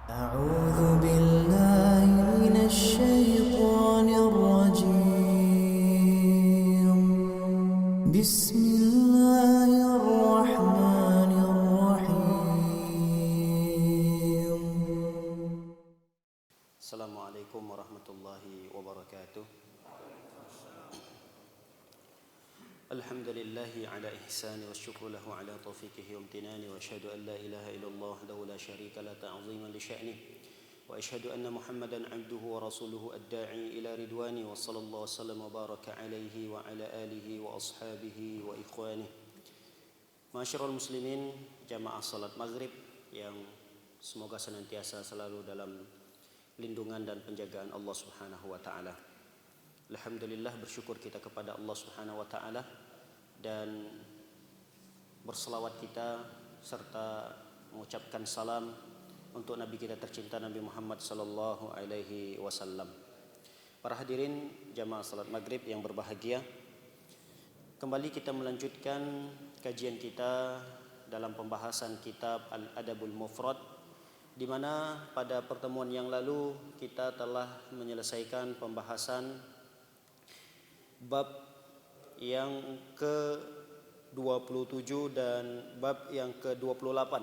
أعوذ بالله من الشيطان الرجيم بسم الله الرحمن الرحيم السلام عليكم ورحمة الله وبركاته. الحمد لله على إحسانه والشكر له على توفيقه وامتنانه وأشهد أن لا إله إلا الله وحده لا شريك له تعظيما لشأنه وأشهد أن محمدا عبده ورسوله الداعي إلى رضوانه وصلى الله وسلم وبارك عليه وعلى آله وأصحابه وإخوانه. Masyarul muslimin, jamaah salat maghrib yang semoga senantiasa selalu dalam lindungan dan penjagaan Allah Subhanahu wa taala. Alhamdulillah, bersyukur kita kepada Allah Subhanahu wa taala dan berselawat kita serta mengucapkan salam untuk Nabi kita tercinta Nabi Muhammad sallallahu alaihi wasallam. Para hadirin jamaah salat maghrib yang berbahagia, kembali kita melanjutkan kajian kita dalam pembahasan kitab Al-Adabul Mufrad, di mana pada pertemuan yang lalu kita telah menyelesaikan pembahasan bab yang ke-27 dan bab yang ke-28.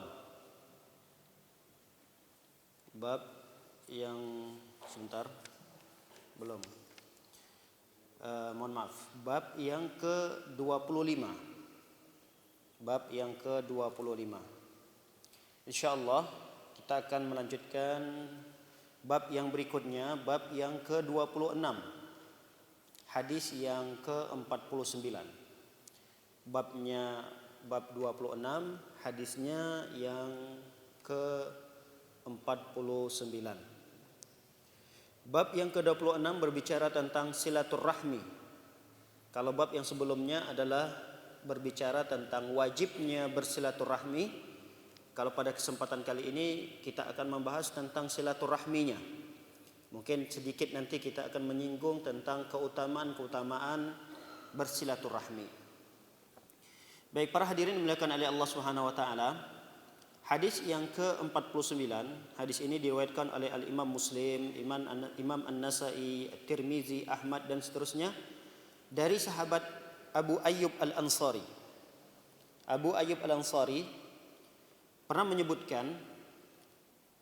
Bab yang bab yang ke-25. Bab yang ke-25. Insyaallah kita akan melanjutkan bab yang berikutnya, bab yang ke-26. Hadis yang ke-49. Babnya bab 26, hadisnya yang ke-49. Bab yang ke-26 berbicara tentang silaturahmi. Kalau bab yang sebelumnya adalah berbicara tentang wajibnya bersilaturahmi, kalau pada kesempatan kali ini kita akan membahas tentang silaturahminya. Mungkin sedikit nanti kita akan menyinggung tentang keutamaan-keutamaan bersilaturahmi. Baik, para hadirin dimuliakan oleh Allah Subhanahu wa taala, hadis yang ke-49, hadis ini diriwayatkan oleh Al-Imam Muslim, Imam An-Nasa'i, Tirmizi, Ahmad dan seterusnya dari sahabat Abu Ayyub Al-Ansari. Abu Ayyub Al-Ansari pernah menyebutkan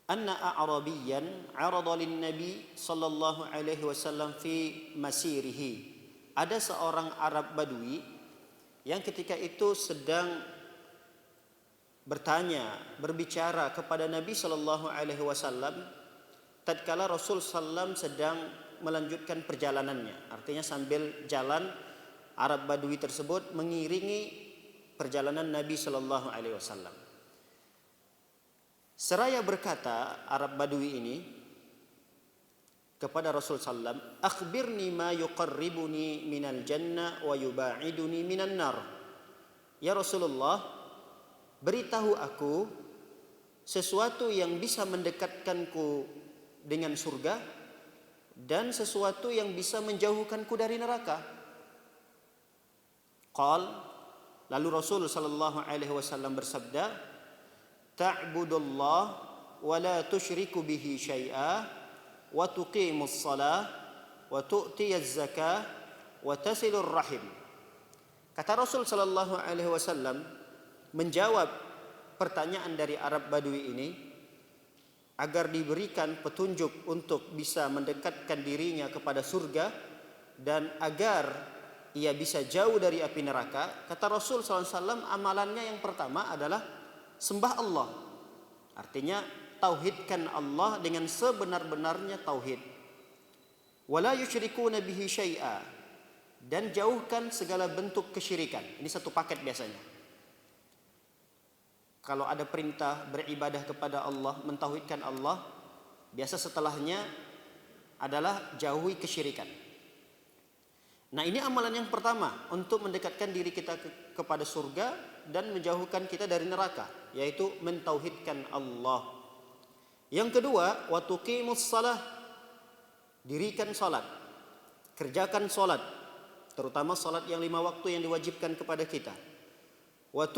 anna a'rabiyyan 'arada lin-nabi sallallahu alaihi wasallam fi masirihi. Ada seorang Arab Badui yang ketika itu sedang berbicara kepada Nabi sallallahu alaihi wasallam tatkala Rasul sallam sedang melanjutkan perjalanannya. Artinya sambil jalan Arab Badui tersebut mengiringi perjalanan Nabi sallallahu alaihi wasallam. Seraya berkata Arab Badui ini kepada Rasul sallam, "Akhbirni ma yuqarribuni minal jannah wa yuba'iduni minan nar." Ya Rasulullah, beritahu aku sesuatu yang bisa mendekatkanku dengan surga dan sesuatu yang bisa menjauhkanku dari neraka. Qal, lalu Rasul sallallahu alaihi wasallam bersabda, ta'budullah wa la tusyriku bihi syai'a wa tuqimus shalah wa tu'tiyaz zakah wa tasilur rahim. Kata Rasul sallallahu alaihi wasallam menjawab pertanyaan dari Arab Badui ini agar diberikan petunjuk untuk bisa mendekatkan dirinya kepada surga dan agar ia bisa jauh dari api neraka. Kata Rasul sallallahu alaihi wasallam, amalannya yang pertama adalah sembah Allah. Artinya tauhidkan Allah dengan sebenar-benarnya tauhid. Wala yusyrikuna bihi syai'a, dan jauhkan segala bentuk kesyirikan. Ini satu paket biasanya. Kalau ada perintah beribadah kepada Allah, mentauhidkan Allah, biasa setelahnya adalah jauhi kesyirikan. Nah, ini amalan yang pertama untuk mendekatkan diri kita kepada surga dan menjauhkan kita dari neraka, yaitu mentauhidkan Allah. Yang kedua, wa tuqimus shalah, dirikan salat, kerjakan salat, terutama salat yang 5 waktu yang diwajibkan kepada kita. Wa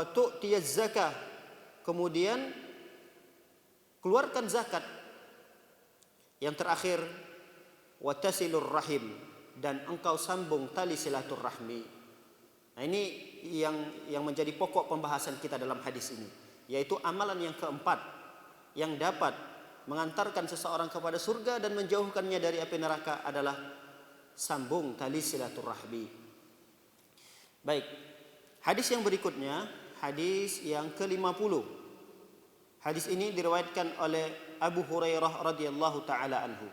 tu'tiyaz zakah, kemudian keluarkan zakat. Yang terakhir, watasilur rahim, dan engkau sambung tali silaturahmi. Nah, ini yang menjadi pokok pembahasan kita dalam hadis ini, yaitu amalan yang keempat yang dapat mengantarkan seseorang kepada surga dan menjauhkannya dari api neraka adalah sambung tali silaturahmi. Baik, hadis yang berikutnya, hadis yang ke-50. Hadis ini diriwayatkan oleh Abu Hurairah radhiyallahu taala anhu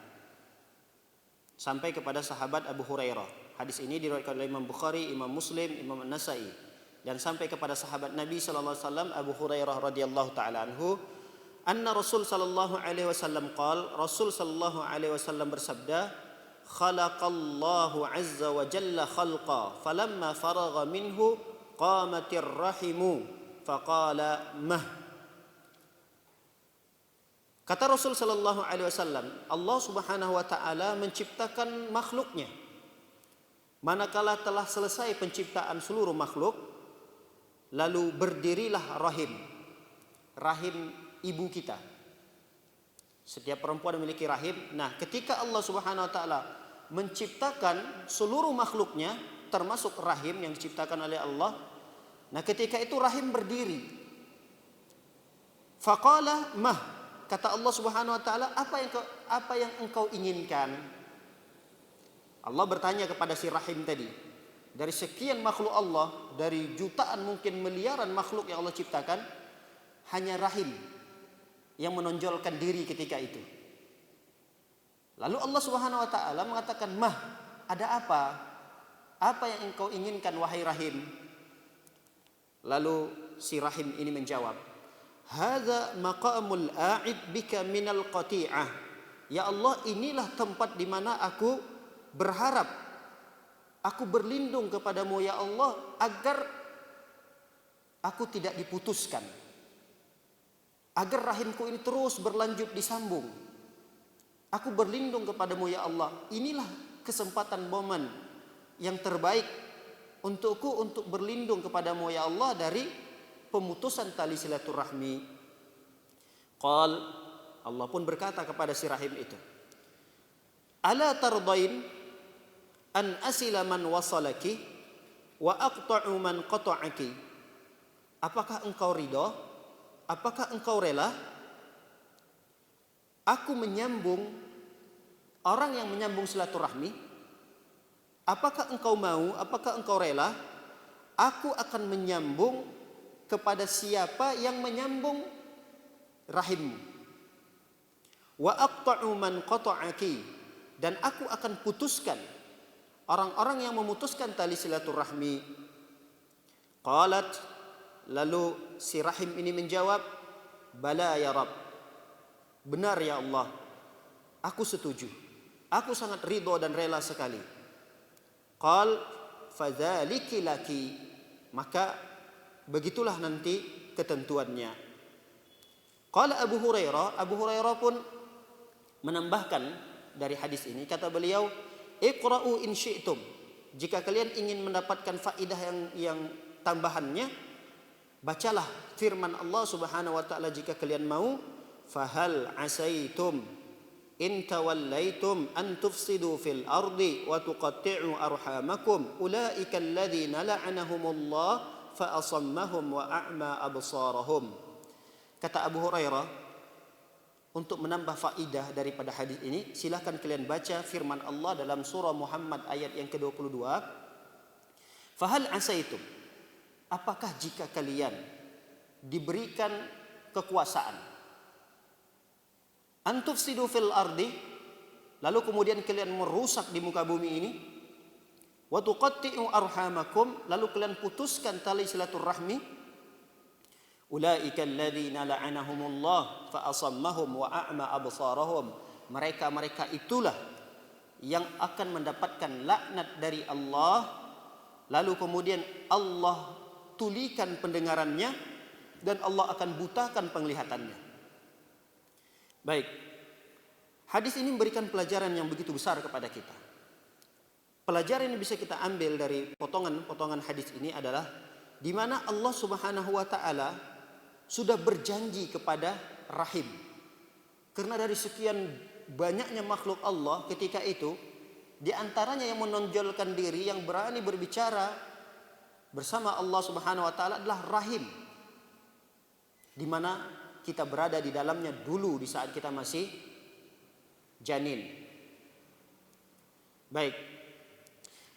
sampai kepada sahabat Abu Hurairah. Hadis ini diriwayatkan oleh Imam Bukhari, Imam Muslim, Imam An-Nasa'i, dan sampai kepada sahabat Nabi sallallahu alaihi wasallam Abu Hurairah radhiyallahu taala anhu, anna Rasul sallallahu alaihi wasallam qala, Rasul sallallahu alaihi wasallam bersabda, khalaqallahu azza wa jalla khalqa falamma faragha minhu qamatir rahimu faqala mah. Kata Rasul sallallahu alaihi wasallam, Allah Subhanahu wa taala menciptakan makhluknya. Manakala telah selesai penciptaan seluruh makhluk, lalu berdirilah rahim. Rahim ibu kita. Setiap perempuan memiliki rahim. Nah, ketika Allah Subhanahu wa taala menciptakan seluruh makhluknya, termasuk rahim yang diciptakan oleh Allah, nah ketika itu rahim berdiri. Faqala mah. Kata Allah Subhanahu wa taala, apa yang engkau inginkan? Allah bertanya kepada si rahim tadi. Dari sekian makhluk Allah, dari jutaan mungkin miliaran makhluk yang Allah ciptakan, hanya rahim yang menonjolkan diri ketika itu. Lalu Allah Subhanahu wa taala mengatakan, "Mah, ada apa? Apa yang engkau inginkan wahai rahim?" Lalu si rahim ini menjawab, "Hadza maqamul a'id bika minal qati'ah." Ya Allah, inilah tempat di mana aku berharap, aku berlindung kepadamu ya Allah agar aku tidak diputuskan, agar rahimku ini terus berlanjut disambung. Aku berlindung kepadamu ya Allah. Inilah kesempatan momen yang terbaik untukku untuk berlindung kepadamu ya Allah dari pemutusan tali silaturahmi. Qal, Allah pun berkata kepada si rahim itu, "Ala tardain an asila man wasalaki wa aqta'u man qata'aki?" Apakah engkau ridha? Apakah engkau rela aku menyambung orang yang menyambung silaturahmi? Apakah engkau mau? Apakah engkau rela aku akan menyambung kepada siapa yang menyambung rahimmu? Wa aqta'u man qata'aki, dan aku akan putuskan orang-orang yang memutuskan tali silaturahmi. Qalat, lalu si rahim ini menjawab, "Bala ya Rabb." Benar ya Allah, aku setuju. Aku sangat ridho dan rela sekali. Qal, fadzaliki laki, maka begitulah nanti ketentuannya. Qala Abu Hurairah pun menambahkan dari hadis ini, kata beliau, "Iqra'u in syi'tum." Jika kalian ingin mendapatkan faidah yang tambahannya, bacalah firman Allah Subhanahu wa taala jika kalian mau, "Fahal asaitum in tawallaitum an tufsidu fil ardi wa tuqatti'u arhamakum ulaika alladhina la'anahumullah fa asammahum wa a'ma absarahum." Kata Abu Hurairah, untuk menambah faidah daripada hadis ini, silakan kalian baca firman Allah dalam surah Muhammad ayat yang ke-22. Fahal asaitum, apakah jika kalian diberikan kekuasaan, antufsidu fil ardi, lalu kemudian kalian merusak di muka bumi ini, wa tuqatti'u arhamakum, lalu kalian putuskan tali silaturahmi, ulaika alladzina la'anahumullah fa asammahum wa a'ma absarahum, mereka itulah yang akan mendapatkan laknat dari Allah, lalu kemudian Allah tulikan pendengarannya dan Allah akan butakan penglihatannya. Baik, hadis ini memberikan pelajaran yang begitu besar kepada kita. Pelajaran yang bisa kita ambil dari potongan-potongan hadis ini adalah di mana Allah Subhanahu wa taala sudah berjanji kepada rahim, Karena dari sekian banyaknya makhluk Allah ketika itu, di antaranya yang menonjolkan diri, yang berani berbicara bersama Allah Subhanahu wa taala adalah rahim, di mana kita berada di dalamnya dulu di saat kita masih janin. Baik.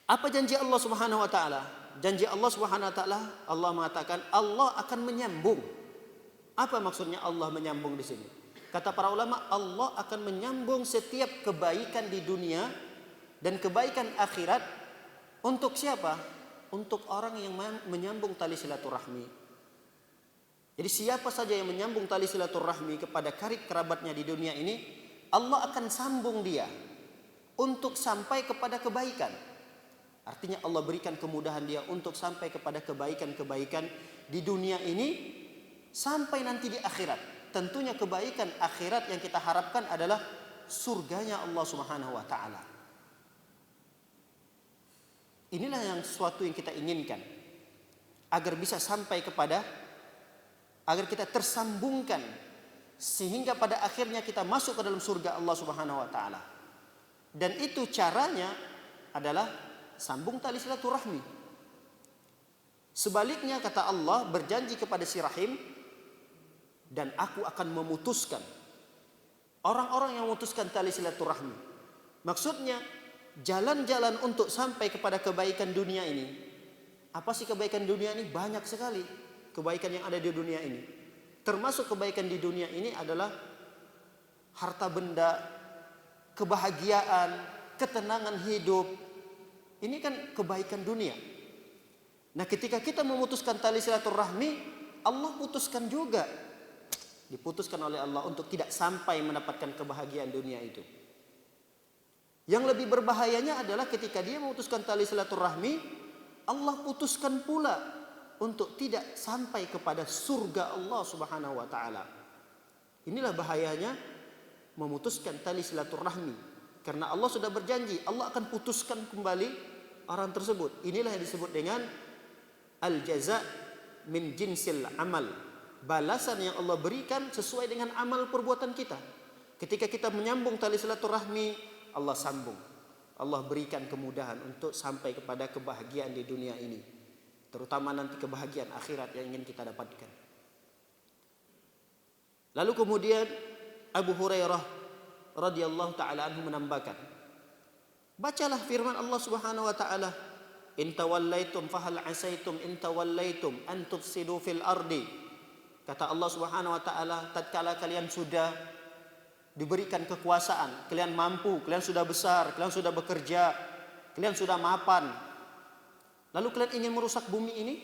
Apa janji Allah Subhanahu wa taala? Janji Allah Subhanahu wa taala, Allah mengatakan Allah akan menyambung. Apa maksudnya Allah menyambung di sini? Kata para ulama, Allah akan menyambung setiap kebaikan di dunia dan kebaikan akhirat untuk siapa? Untuk orang yang menyambung tali silaturahmi. Jadi siapa saja yang menyambung tali silaturahmi kepada karib kerabatnya di dunia ini, Allah akan sambung dia untuk sampai kepada kebaikan. Artinya Allah berikan kemudahan dia untuk sampai kepada kebaikan-kebaikan di dunia ini sampai nanti di akhirat. Tentunya kebaikan akhirat yang kita harapkan adalah surganya Allah Subhanahu wa taala. Inilah yang sesuatu yang kita inginkan, agar bisa sampai kepada, agar kita tersambungkan sehingga pada akhirnya kita masuk ke dalam surga Allah Subhanahu wa taala. Dan itu caranya adalah sambung tali silaturahmi. Sebaliknya kata Allah berjanji kepada si rahim, dan aku akan memutuskan orang-orang yang memutuskan tali silaturahmi. Maksudnya jalan-jalan untuk sampai kepada kebaikan dunia ini. Apa sih kebaikan dunia ini? Banyak sekali kebaikan yang ada di dunia ini. Termasuk kebaikan di dunia ini adalah harta benda, kebahagiaan, ketenangan hidup. Ini kan kebaikan dunia. Nah, ketika kita memutuskan tali silaturahmi, Allah putuskan juga. Diputuskan oleh Allah untuk tidak sampai mendapatkan kebahagiaan dunia itu. Yang lebih berbahayanya adalah ketika dia memutuskan tali silaturahmi, Allah putuskan pula untuk tidak sampai kepada surga Allah Subhanahu wa taala. Inilah bahayanya memutuskan tali silaturahmi. Karena Allah sudah berjanji, Allah akan putuskan kembali orang tersebut. Inilah yang disebut dengan al-jaza min jinsil amal. Balasan yang Allah berikan sesuai dengan amal perbuatan kita. Ketika kita menyambung tali silaturahmi, Allah sambung. Allah berikan kemudahan untuk sampai kepada kebahagiaan di dunia ini. Terutama nanti kebahagiaan akhirat yang ingin kita dapatkan. Lalu kemudian Abu Hurairah radhiyallahu taala anhu menambahkan, bacalah firman Allah Subhanahu wa taala, in tawallaitum fahal asaitum in tawallaitum an tufsidu fil ardi. Kata Allah Subhanahu wa taala, tatkala kalian sudah diberikan kekuasaan, kalian mampu, kalian sudah besar, kalian sudah bekerja, kalian sudah mapan, lalu kalian ingin merusak bumi ini,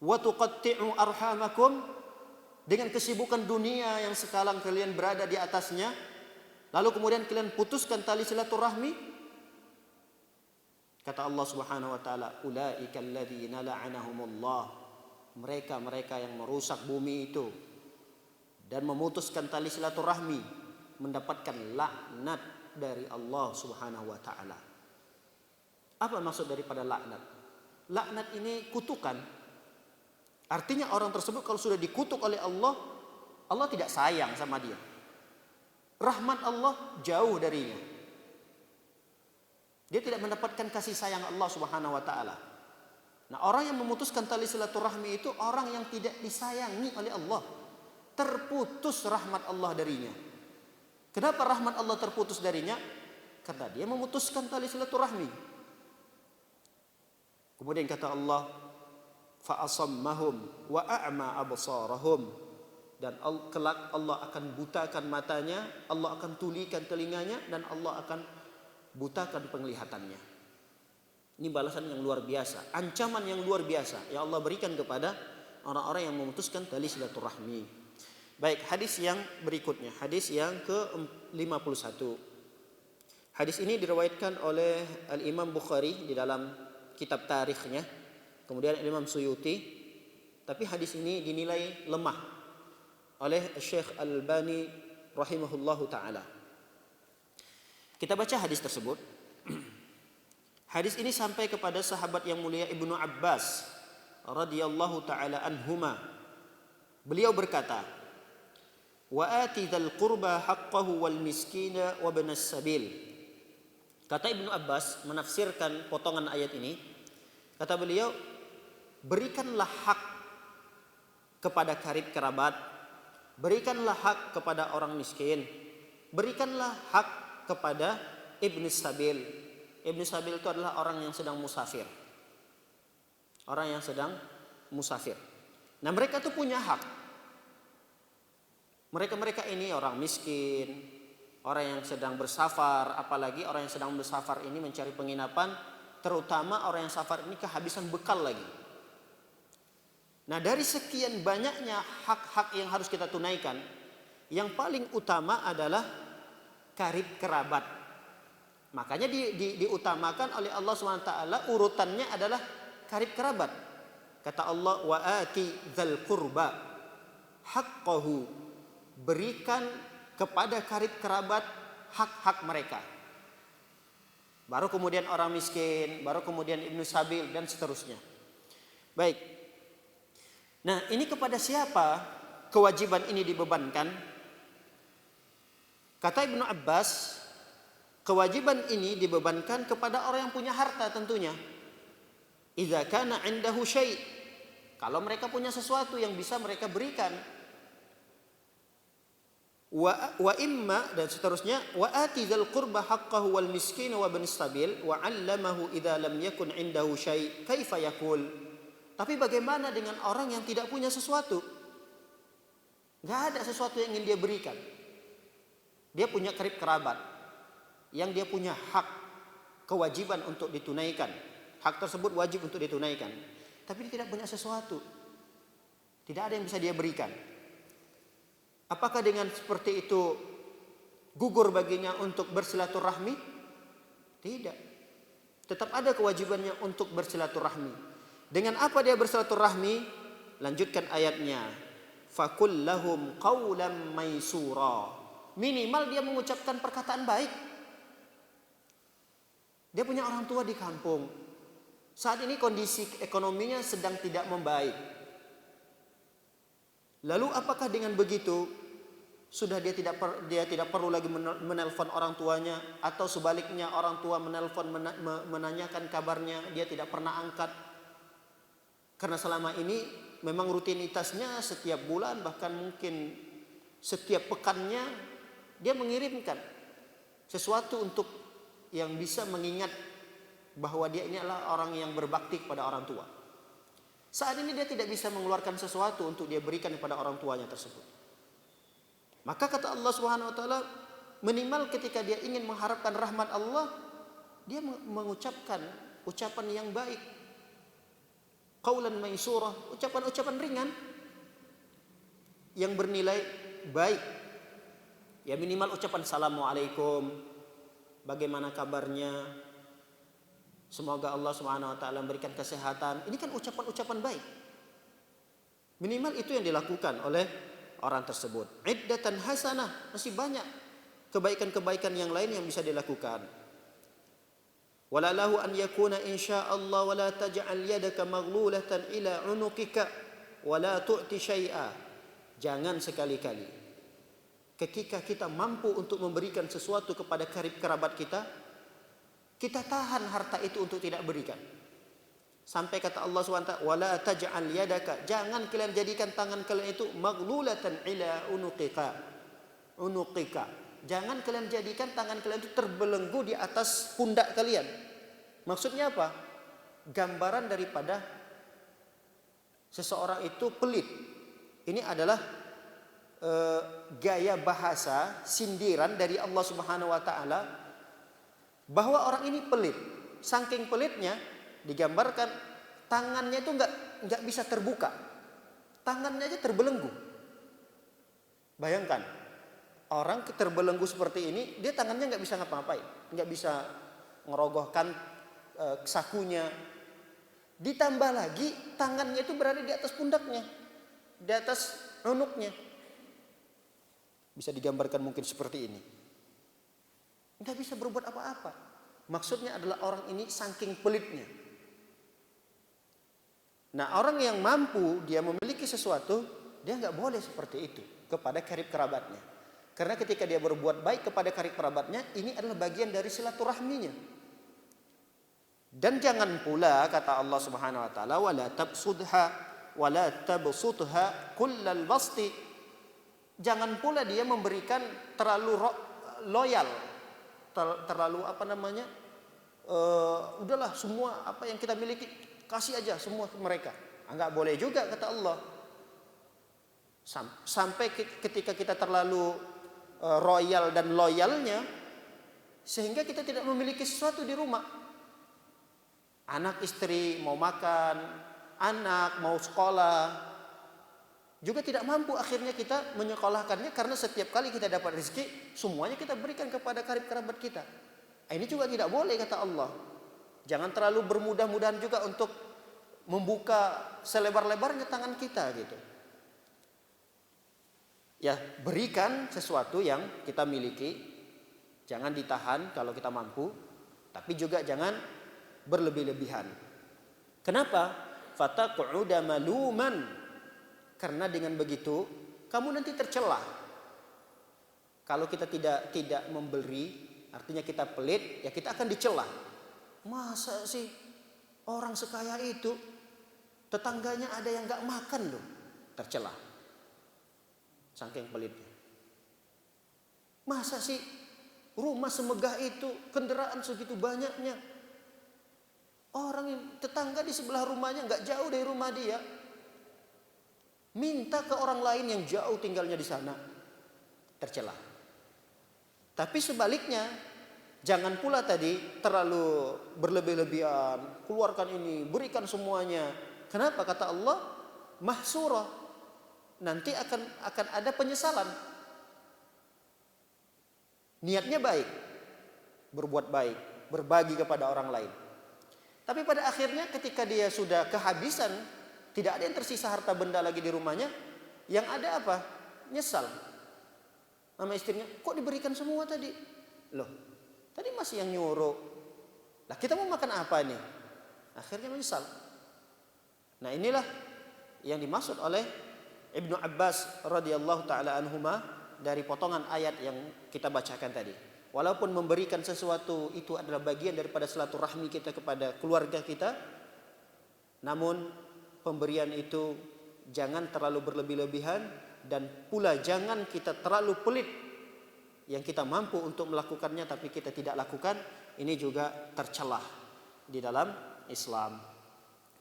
wa tuqatti'u arhamakum, dengan kesibukan dunia yang sekarang kalian berada di atasnya, lalu kemudian kalian putuskan tali silaturahmi. Kata Allah Subhanahu wa taala, ulaika alladzina la'anahumullah, mereka yang merusak bumi itu dan memutuskan tali silaturahmi mendapatkan laknat dari Allah Subhanahu wa taala. Apa maksud daripada laknat? Laknat ini kutukan. Artinya orang tersebut kalau sudah dikutuk oleh Allah, Allah tidak sayang sama dia. Rahmat Allah jauh darinya. Dia tidak mendapatkan kasih sayang Allah Subhanahu wa taala. Nah, orang yang memutuskan tali silaturahmi itu orang yang tidak disayangi oleh Allah. Terputus rahmat Allah darinya. Kenapa rahmat Allah terputus darinya? Karena dia memutuskan tali silaturahmi. Kemudian kata Allah, fa asammahum wa a'ma absarahum, dan kelak Allah akan butakan matanya, Allah akan tulikan telinganya, dan Allah akan butakan penglihatannya. Ini balasan yang luar biasa, ancaman yang luar biasa yang Allah berikan kepada orang-orang yang memutuskan tali silaturahmi. Baik, hadis yang berikutnya, hadis yang ke-51. Hadis ini diriwayatkan oleh Al-Imam Bukhari di dalam kitab tarikhnya, kemudian Imam Suyuti, tapi hadis ini dinilai lemah oleh Syekh Al-Albani rahimahullahu taala. Kita baca hadis tersebut. Hadis ini sampai kepada sahabat yang mulia Ibnu Abbas radhiyallahu taala anhuma. Beliau berkata, wa ati dzal qurba haqqahu wal miskina wa ibnas sabil. Kata Ibnu Abbas menafsirkan potongan ayat ini, kata beliau, berikanlah hak kepada karib kerabat, berikanlah hak kepada orang miskin, berikanlah hak kepada ibnu sabil. Ibnu sabil itu adalah orang yang sedang musafir. Orang yang sedang musafir. Nah, mereka tuh punya hak. Mereka ini orang miskin, orang yang sedang bersafar, apalagi orang yang sedang bersafar ini mencari penginapan, terutama orang yang safar ini kehabisan bekal lagi. Nah, dari sekian banyaknya hak-hak yang harus kita tunaikan, yang paling utama adalah karib kerabat. Makanya diutamakan oleh Allah SWT, urutannya adalah karib kerabat. Kata Allah, wa ati dzal qurba haqqahu, berikan kepada karib kerabat hak-hak mereka. Baru kemudian orang miskin, baru kemudian ibnu sabil, dan seterusnya. Baik. Nah, ini kepada siapa kewajiban ini dibebankan? Kata Ibnu Abbas, kewajiban ini dibebankan kepada orang yang punya harta tentunya. Idza kana 'indahu syai'. Kalau mereka punya sesuatu yang bisa mereka berikan. Wa imma, dan seterusnya, wa ati dzal qurba haqqahu wal miskin wa ibnis sabil wa 'allamahu idza lam yakun 'indahu syai' kaifa yaqul. Tapi bagaimana dengan orang yang tidak punya sesuatu? Gak ada sesuatu yang ingin dia berikan. Dia punya karib kerabat yang dia punya hak, kewajiban untuk ditunaikan. Hak tersebut wajib untuk ditunaikan. Tapi dia tidak punya sesuatu. Tidak ada yang bisa dia berikan. Apakah dengan seperti itu gugur baginya untuk bersilaturahmi? Tidak. Tetap ada kewajibannya untuk bersilaturahmi. Dengan apa dia bersilaturahmi? Lanjutkan ayatnya. Fakul lahum qawlan maisura. Minimal dia mengucapkan perkataan baik. Dia punya orang tua di kampung. Saat ini kondisi ekonominya sedang tidak membaik. Lalu apakah dengan begitu sudah dia tidak perlu lagi menelpon orang tuanya, atau sebaliknya orang tua menelpon menanyakan kabarnya, dia tidak pernah angkat? Karena selama ini memang rutinitasnya setiap bulan, bahkan mungkin setiap pekannya dia mengirimkan sesuatu untuk yang bisa mengingat bahwa dia ini adalah orang yang berbakti kepada orang tua. Saat ini dia tidak bisa mengeluarkan sesuatu untuk dia berikan kepada orang tuanya tersebut. Maka kata Allah Subhanahu wa taala, minimal ketika dia ingin mengharapkan rahmat Allah, dia mengucapkan ucapan yang baik. Qaulan maisurah, ucapan-ucapan ringan yang bernilai baik. Ya, minimal ucapan assalamualaikum, bagaimana kabarnya, semoga Allah Subhanahu wa taala memberikan kesehatan. Ini kan ucapan-ucapan baik. Minimal itu yang dilakukan oleh orang tersebut. Iddatan hasanah, masih banyak kebaikan-kebaikan yang lain yang bisa dilakukan. Wala lahu an yakuna insyaallah wala taj'al yadaka maghlulatan ila unuqika wala tu'ti syai'a. Jangan sekali-kali ketika kita mampu untuk memberikan sesuatu kepada karib kerabat kita, kita tahan harta itu untuk tidak berikan. Sampai kata Allah SWT, wala taj'al yadaka, jangan kalian jadikan tangan kalian itu maghlulatan ila unuqika. Jangan kalian jadikan tangan kalian itu terbelenggu di atas pundak kalian. Maksudnya apa? Gambaran daripada seseorang itu pelit. Ini adalah gaya bahasa sindiran dari Allah Subhanahu wa taala bahwa orang ini pelit. Saking pelitnya digambarkan tangannya itu enggak bisa terbuka. Tangannya aja terbelenggu. Bayangkan, orang terbelenggu seperti ini, dia tangannya enggak bisa ngapa-ngapain, enggak bisa ngerogohkan sakunya. Ditambah lagi tangannya itu berada di atas pundaknya, di atas unuknya. Bisa digambarkan mungkin seperti ini. Enggak bisa berbuat apa-apa. Maksudnya adalah orang ini saking pelitnya. Nah, orang yang mampu dia memiliki sesuatu, dia nggak boleh seperti itu kepada karib kerabatnya. Karena ketika dia berbuat baik kepada karib kerabatnya, ini adalah bagian dari silaturahminya. Dan jangan pula kata Allah Subhanahu wa taala, wala tabsutha kullal basti. Jangan pula dia memberikan terlalu loyal, terlalu udahlah semua apa yang kita miliki kasih aja semua ke mereka. Enggak boleh juga kata Allah. Sampai ketika kita terlalu royal dan loyalnya sehingga kita tidak memiliki sesuatu di rumah. Anak istri mau makan, anak mau sekolah, juga tidak mampu akhirnya kita menyekolahkannya karena setiap kali kita dapat rezeki semuanya kita berikan kepada karib kerabat kita. Ini juga tidak boleh kata Allah. Jangan terlalu bermudah-mudahan juga untuk membuka selebar-lebarnya tangan kita gitu. Ya, berikan sesuatu yang kita miliki. Jangan ditahan kalau kita mampu, tapi juga jangan berlebih-lebihan. Kenapa? Fataquda maluman. Karena dengan begitu kamu nanti tercela. Kalau kita tidak memberi, artinya kita pelit, ya kita akan dicela. Masa sih orang sekaya itu tetangganya ada yang nggak makan loh, tercela. Saking pelitnya. Masa sih rumah semegah itu, kendaraan segitu banyaknya, orang yang tetangga di sebelah rumahnya nggak jauh dari rumah dia, minta ke orang lain yang jauh tinggalnya di sana, tercela. Tapi sebaliknya, jangan pula tadi terlalu berlebih-lebihan, keluarkan ini, berikan semuanya. Kenapa? Kata Allah, mahsurah. Nanti akan ada penyesalan. Niatnya baik, berbuat baik, berbagi kepada orang lain. Tapi pada akhirnya ketika dia sudah kehabisan, tidak ada yang tersisa harta benda lagi di rumahnya, yang ada apa? Nyesal. Sama istrinya, kok diberikan semua tadi? Loh, tadi masih yang nyuruh. Lah kita mau makan apa nih? Akhirnya menyesal. Nah inilah yang dimaksud oleh Ibnu Abbas radhiyallahu taala anhuma dari potongan ayat yang kita bacakan tadi. Walaupun memberikan sesuatu itu adalah bagian daripada silaturahmi kita kepada keluarga kita, namun pemberian itu jangan terlalu berlebih-lebihan dan pula jangan kita terlalu pelit. Yang kita mampu untuk melakukannya tapi kita tidak lakukan, ini juga tercelah di dalam Islam.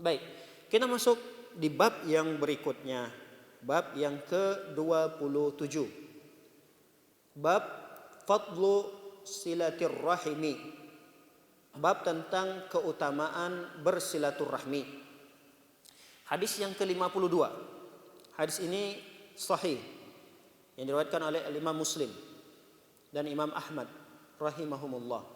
Baik, kita masuk di bab yang berikutnya. Bab yang ke-27. Bab fadlu silatir rahimi. Bab tentang keutamaan bersilaturahmi. Hadis yang ke-52. Hadis ini sahih yang diriwayatkan oleh Imam Muslim dan Imam Ahmad rahimahumullah.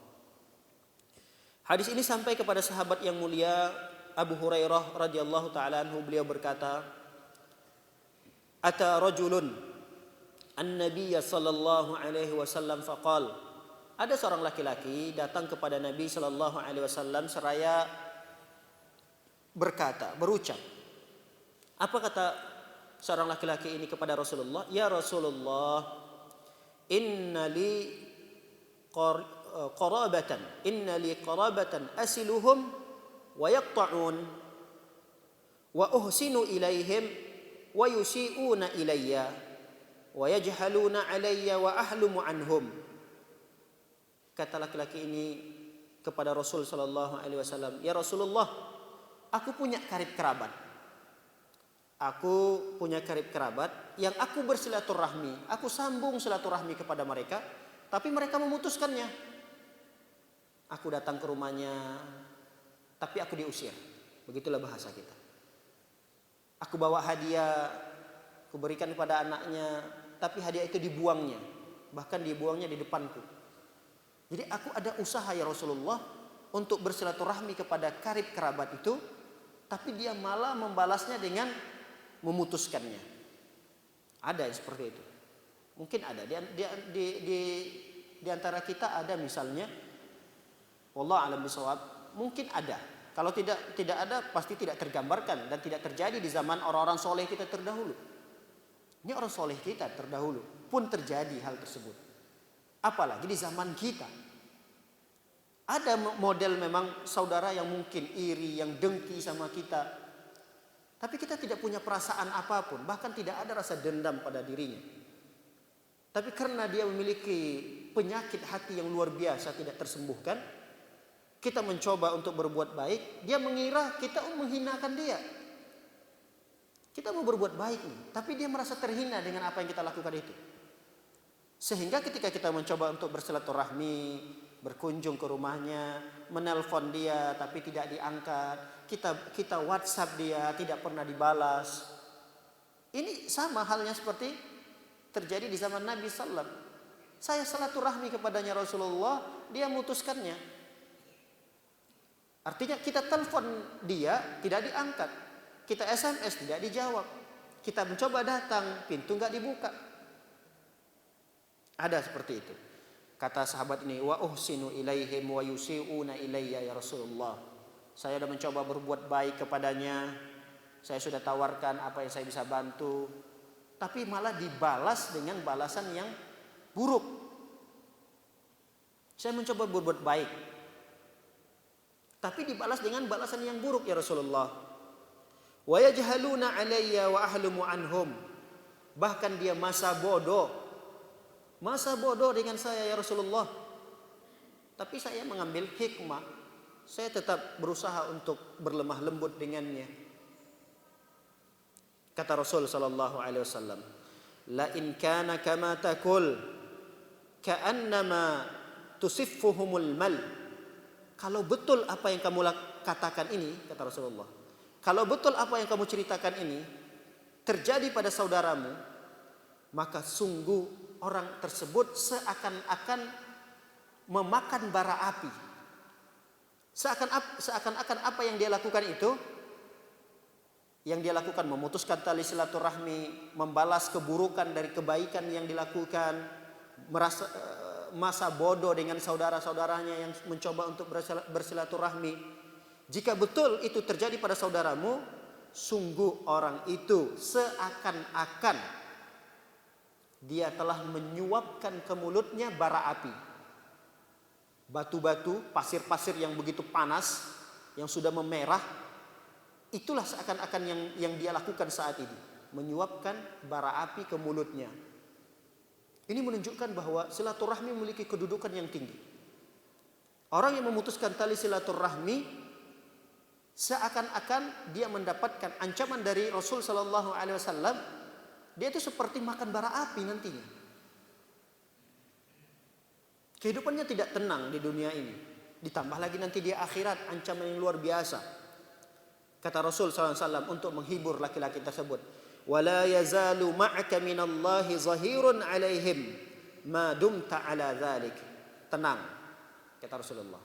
Hadis ini sampai kepada sahabat yang mulia Abu Hurairah radhiyallahu taala anhu, beliau berkata, Ata rajulun an-nabiy sallallahu alaihi wasallam faqal. Ada seorang laki-laki datang kepada Nabi sallallahu alaihi wasallam seraya berucap. Apa kata seorang laki-laki ini kepada Rasulullah? Ya Rasulullah, inna li qarabatan asiluhum wa yaqta'un wa uhsinu ilaihim wa yusi'una ilayya wa yajhaluna alayya wa ahlumu anhum. Kata laki-laki ini kepada Rasul sallallahu alaihi wasallam, ya Rasulullah, aku punya karib kerabat. Aku punya karib kerabat yang aku bersilaturahmi, aku sambung silaturahmi kepada mereka, tapi mereka memutuskannya. Aku datang ke rumahnya, tapi aku diusir. Begitulah bahasa kita. Aku bawa hadiah, aku berikan kepada anaknya, tapi hadiah itu dibuangnya. Bahkan dibuangnya di depanku. Jadi aku ada usaha ya Rasulullah untuk bersilaturahmi kepada karib kerabat itu, tapi dia malah membalasnya dengan memutuskannya. Ada yang seperti itu. Mungkin ada di antara kita ada misalnya, wallahu a'lam bishawab, mungkin ada. Kalau tidak ada pasti tidak tergambarkan dan tidak terjadi di zaman orang-orang soleh kita terdahulu. Ini orang soleh kita terdahulu pun terjadi hal tersebut. Apalagi di zaman kita. Ada model memang saudara yang mungkin iri, yang dengki sama kita. Tapi kita tidak punya perasaan apapun. Bahkan tidak ada rasa dendam pada dirinya. Tapi karena dia memiliki penyakit hati yang luar biasa tidak tersembuhkan, kita mencoba untuk berbuat baik, dia mengira kita menghinakan dia. Kita mau berbuat baik nih, tapi dia merasa terhina dengan apa yang kita lakukan itu. Sehingga ketika kita mencoba untuk bersilaturahmi, berkunjung ke rumahnya, menelpon dia tapi tidak diangkat, kita WhatsApp dia tidak pernah dibalas. Ini sama halnya seperti terjadi di zaman Nabi sallallahu alaihi wasallam. Saya silaturahmi kepadanya Rasulullah, dia memutuskannya. Artinya kita telepon dia tidak diangkat, kita SMS tidak dijawab, kita mencoba datang pintu nggak dibuka. Ada seperti itu. Kata sahabat ini, wa uhsinu ilaihim wa yusi'una ilayya ya Rasulullah. Saya sudah mencoba berbuat baik kepadanya, saya sudah tawarkan apa yang saya bisa bantu, tapi malah dibalas dengan balasan yang buruk. Saya mencoba berbuat baik, tapi dibalas dengan balasan yang buruk ya Rasulullah. Wa yajhaluna alayya wa ahlumu anhum. Bahkan dia masa bodoh dengan saya ya Rasulullah. Tapi saya mengambil hikmah, saya tetap berusaha untuk berlemah lembut dengannya. Kata Rasul sallallahu alaihi wasallam, la in kana kama taqul ka'annama tusiffuhumul mal. Kalau betul apa yang kamu katakan ini, kata Rasulullah, kalau betul apa yang kamu ceritakan ini terjadi pada saudaramu, maka sungguh orang tersebut seakan-akan memakan bara api. Seakan-akan apa yang dia lakukan itu, yang dia lakukan memutuskan tali silaturahmi, membalas keburukan dari kebaikan yang dilakukan, merasa masa bodoh dengan saudara-saudaranya yang mencoba untuk bersilaturahmi. Jika betul itu terjadi pada saudaramu, sungguh orang itu seakan-akan dia telah menyuapkan ke mulutnya bara api. Batu-batu, pasir-pasir yang begitu panas, yang sudah memerah, itulah seakan-akan yang dia lakukan saat ini, menyuapkan bara api ke mulutnya. Ini menunjukkan bahwa silaturahmi memiliki kedudukan yang tinggi. Orang yang memutuskan tali silaturahmi seakan-akan dia mendapatkan ancaman dari Rasul sallallahu alaihi wasallam, dia itu seperti makan bara api nantinya. Kehidupannya tidak tenang di dunia ini, ditambah lagi nanti di akhirat ancaman yang luar biasa. Kata Rasul sallallahu alaihi wasallam untuk menghibur laki-laki tersebut, wala yazalu ma'aka minallahi zahirun alaihim ma dumta ala dzalik. Tenang, kata Rasulullah,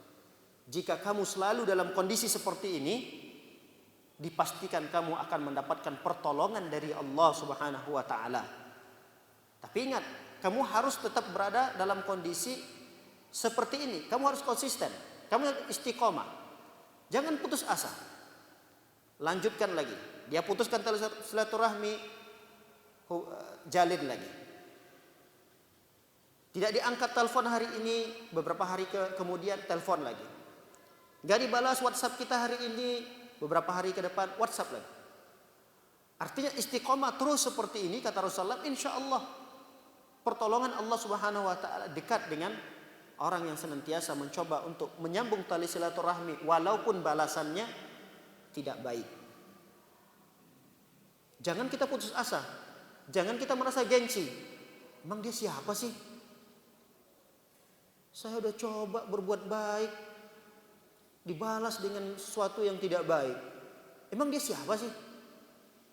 jika kamu selalu dalam kondisi seperti ini, dipastikan kamu akan mendapatkan pertolongan dari Allah Subhanahu wa taala. Tapi ingat, kamu harus tetap berada dalam kondisi seperti ini. Kamu harus konsisten, kamu istiqomah, jangan putus asa. Lanjutkan lagi. Dia putuskan tali silaturahmi, jalin lagi. Tidak diangkat telepon hari ini, beberapa hari kemudian telepon lagi. Gak dibalas WhatsApp kita hari ini, beberapa hari ke depan WhatsApp lagi. Artinya istiqomah terus seperti ini, kata Rasulullah, insya Allah pertolongan Allah Subhanahu wa taala dekat dengan orang yang senantiasa mencoba untuk menyambung tali silaturahmi walaupun balasannya tidak baik. Jangan kita putus asa, jangan kita merasa gengsi. Emang dia siapa sih? Saya udah coba berbuat baik, dibalas dengan sesuatu yang tidak baik. Emang dia siapa sih?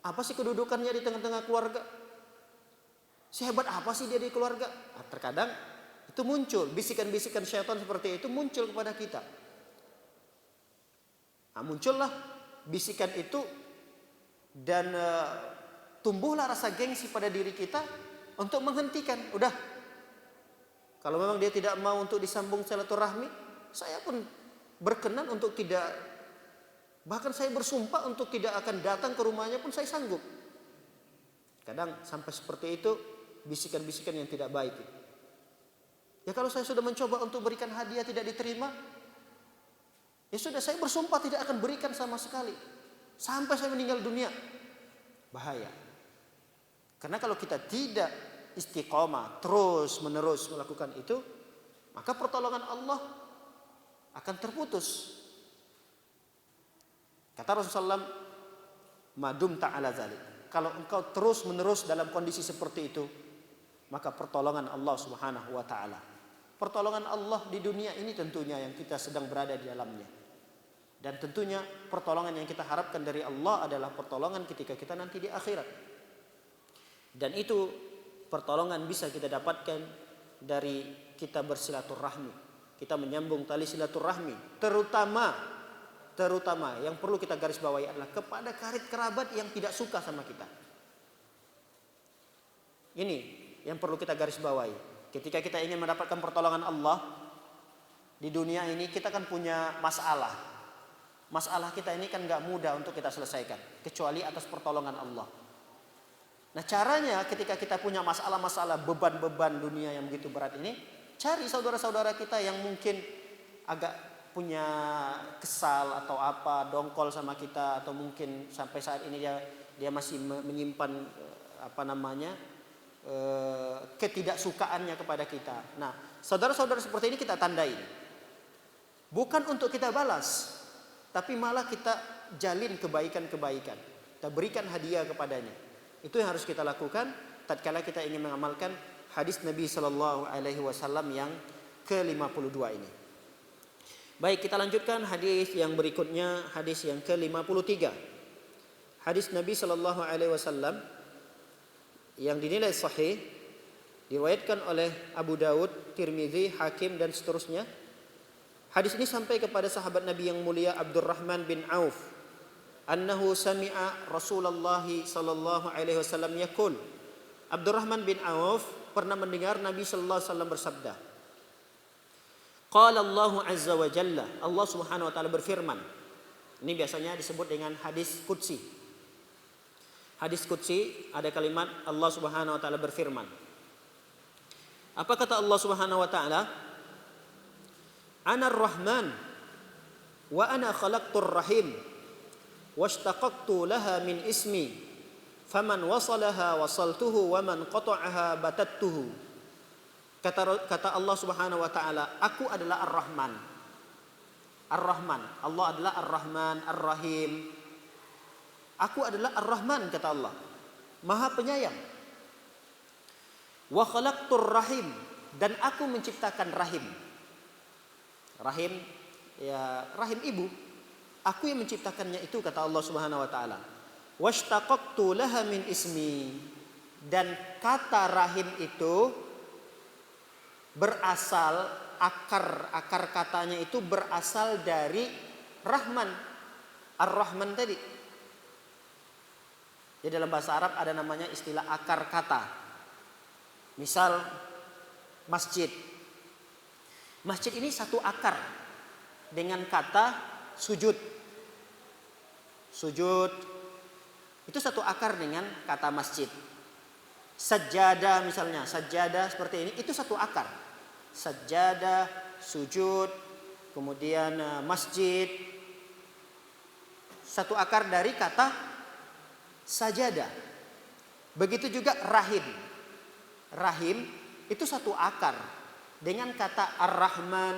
Apa sih kedudukannya di tengah-tengah keluarga? Sehebat apa sih dia di keluarga? Nah, terkadang itu muncul bisikan-bisikan syaitan seperti itu muncul kepada kita. Nah, muncullah bisikan itu dan tumbuhlah rasa gengsi pada diri kita untuk menghentikan. Udah, kalau memang dia tidak mau untuk disambung silaturahmi, saya pun berkenan untuk tidak, bahkan saya bersumpah untuk tidak akan datang ke rumahnya pun saya sanggup. Kadang sampai seperti itu, bisikan-bisikan yang tidak baik. Ya kalau saya sudah mencoba untuk berikan hadiah tidak diterima, ya sudah, saya bersumpah tidak akan berikan sama sekali sampai saya meninggal dunia. Bahaya. Karena kalau kita tidak istiqomah terus menerus melakukan itu, maka pertolongan Allah akan terputus. Kata Rasulullah, madum ta'ala zalik. Kalau engkau terus menerus dalam kondisi seperti itu, maka pertolongan Allah Subhanahu wa taala, pertolongan Allah di dunia ini tentunya yang kita sedang berada di dalamnya. Dan tentunya pertolongan yang kita harapkan dari Allah adalah pertolongan ketika kita nanti di akhirat. Dan itu pertolongan bisa kita dapatkan dari kita bersilaturahmi. Kita menyambung tali silaturahmi, terutama yang perlu kita garis bawahi adalah kepada karib kerabat yang tidak suka sama kita. Ini yang perlu kita garis bawahi. Ketika kita ingin mendapatkan pertolongan Allah di dunia ini, kita kan punya masalah. Masalah kita ini kan gak mudah untuk kita selesaikan, kecuali atas pertolongan Allah. Nah caranya ketika kita punya masalah-masalah, beban-beban dunia yang begitu berat ini, cari saudara-saudara kita yang mungkin agak punya kesal atau apa, dongkol sama kita, atau mungkin sampai saat ini dia masih menyimpan ketidaksukaannya kepada kita. Nah, saudara-saudara seperti ini kita tandai. Bukan untuk kita balas, tapi malah kita jalin kebaikan-kebaikan. Kita berikan hadiah kepadanya. Itu yang harus kita lakukan tatkala kita ingin mengamalkan hadis Nabi sallallahu alaihi wasallam yang ke-52 ini. Baik, kita lanjutkan hadis yang berikutnya, hadis yang ke-53. Hadis Nabi sallallahu alaihi wasallam yang dinilai sahih, diriwayatkan oleh Abu Dawud, Tirmizi, Hakim dan seterusnya. Hadis ini sampai kepada sahabat Nabi yang mulia Abdurrahman bin Auf, annahu sami'a Rasulullah sallallahu alaihi wasallam yaqul. Abdurrahman bin Auf pernah mendengar Nabi sallallahu alaihi wasallam bersabda, qala Allah azza wa jalla, Allah Subhanahu wa taala berfirman. Ini biasanya disebut dengan hadis qudsi. Hadis qudsi ada kalimat Allah Subhanahu wa taala berfirman. Apa kata Allah Subhanahu wa taala? Ana ar-Rahman wa ana khalaqtur rahim washtaqaqtu laha min ismi faman wasalaha wasaltuhu wa man qata'aha batattuhu. Kata Allah Subhanahu wa taala, aku adalah Ar-Rahman. Ar-Rahman, Allah adalah Ar-Rahman, Ar-Rahim. Aku adalah Ar-Rahman, kata Allah, Maha Penyayang. Wa khalaqtur rahim, dan aku menciptakan rahim. Rahim, ya rahim ibu. Aku yang menciptakannya itu, kata Allah Subhanahu wa taala. Washtaqaqtu laha min ismi, dan kata rahim itu berasal, akar katanya itu berasal dari Rahman. Ar-Rahman tadi. Jadi dalam bahasa Arab ada namanya istilah akar kata. Misal masjid. Masjid ini satu akar dengan kata sujud. Sujud itu satu akar dengan kata masjid. Sajadah misalnya, sajadah seperti ini itu satu akar. Sajadah, sujud, kemudian masjid. Satu akar dari kata sajadah. Begitu juga rahim. Rahim itu satu akar dengan kata Ar-Rahman,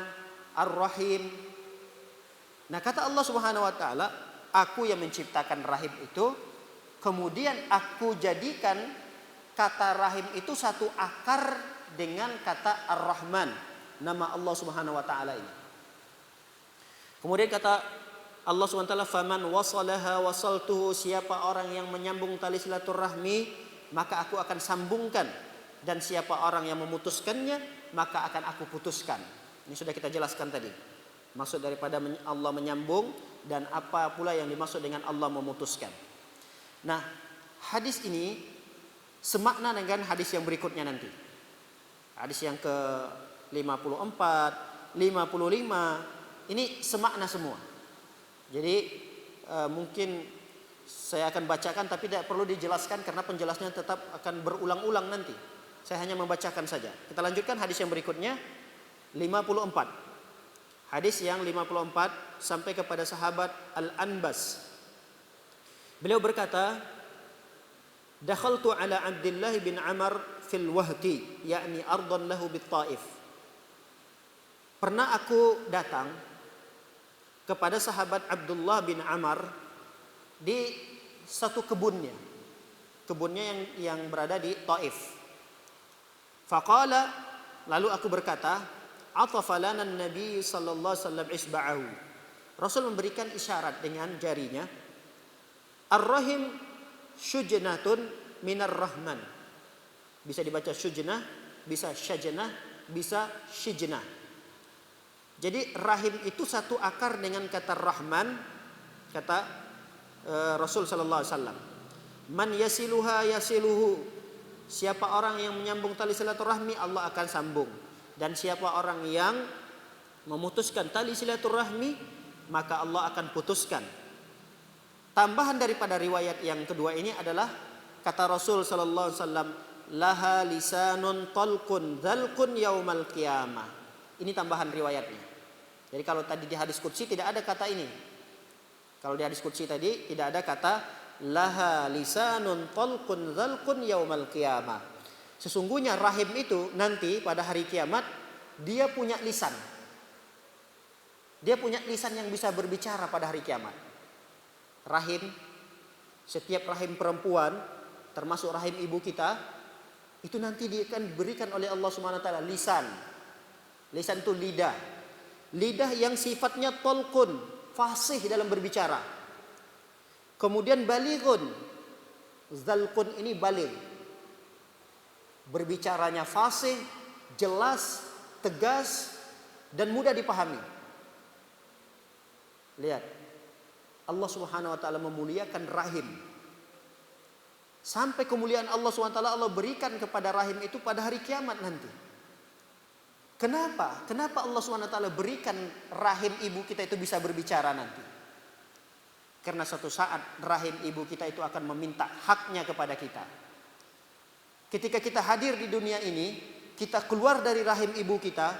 Ar-Rahim. Nah, kata Allah Subhanahu wa taala, aku yang menciptakan rahim itu, kemudian aku jadikan kata rahim itu satu akar dengan kata Ar-Rahman, nama Allah Subhanahu wa taala ini. Kemudian kata Allah SWT, faman wasalaha wasaltuhu, siapa orang yang menyambung tali silaturahmi, maka aku akan sambungkan, dan siapa orang yang memutuskannya, maka akan aku putuskan. Ini sudah kita jelaskan tadi. Maksud daripada Allah menyambung dan apa pula yang dimaksud dengan Allah memutuskan. Nah, hadis ini semakna dengan hadis yang berikutnya nanti. Hadis yang ke-54, 55, ini semakna semua. Jadi mungkin Saya akan bacakan tapi tidak perlu dijelaskan karena penjelasnya tetap akan berulang-ulang nanti. Saya hanya membacakan saja. Kita lanjutkan hadis yang berikutnya 54. Hadis yang 54 sampai kepada sahabat Al-Anbas. Beliau berkata, "Dakhaltu ala Abdullah bin Amr fil Wahdi, yakni ardan lahu bit Taif." Pernah aku datang kepada sahabat Abdullah bin Amr di satu kebunnya yang berada di Taif. Faqala, lalu aku berkata, atafa lana Nabi sallallahu alaihi wasallam isba'ahu. Rasul memberikan isyarat dengan jarinya. Ar-rahim syujnatun minar rahman. Bisa dibaca syujnah, bisa syajnah, bisa syijnah. Jadi rahim itu satu akar dengan kata rahman, kata Rasul sallallahu alaihi wasallam. Man yasiluha yasiluhu. Siapa orang yang menyambung tali silaturahmi, Allah akan sambung. Dan siapa orang yang memutuskan tali silaturahmi, maka Allah akan putuskan. Tambahan daripada riwayat yang kedua ini adalah kata Rasul sallallahu alaihi wasallam, laha lisanun talqun dzalqun yaumal qiyamah. Ini tambahan riwayatnya. Jadi kalau tadi di hadis qudsi tidak ada kata ini. Kalau di hadis qudsi tadi tidak ada kata laha lisanun talqun dzalqun yaumal qiyamah. Sesungguhnya rahim itu nanti pada hari kiamat dia punya lisan. Dia punya lisan yang bisa berbicara pada hari kiamat. Rahim, setiap rahim perempuan termasuk rahim ibu kita itu nanti dia akan diberikan oleh Allah Subhanahu wa taala lisan. Lisan itu lidah. Lidah yang sifatnya talqun, fasih dalam berbicara. Kemudian balighun. Zalqun ini baligh. Berbicaranya fasih, jelas, tegas dan mudah dipahami. Lihat. Allah Subhanahu wa taala memuliakan rahim. Sampai kemuliaan Allah Subhanahu wa taala Allah berikan kepada rahim itu pada hari kiamat nanti. Kenapa? Kenapa Allah Subhanahu wa taala berikan rahim ibu kita itu bisa berbicara nanti? Karena suatu saat rahim ibu kita itu akan meminta haknya kepada kita. Ketika kita hadir di dunia ini, kita keluar dari rahim ibu kita,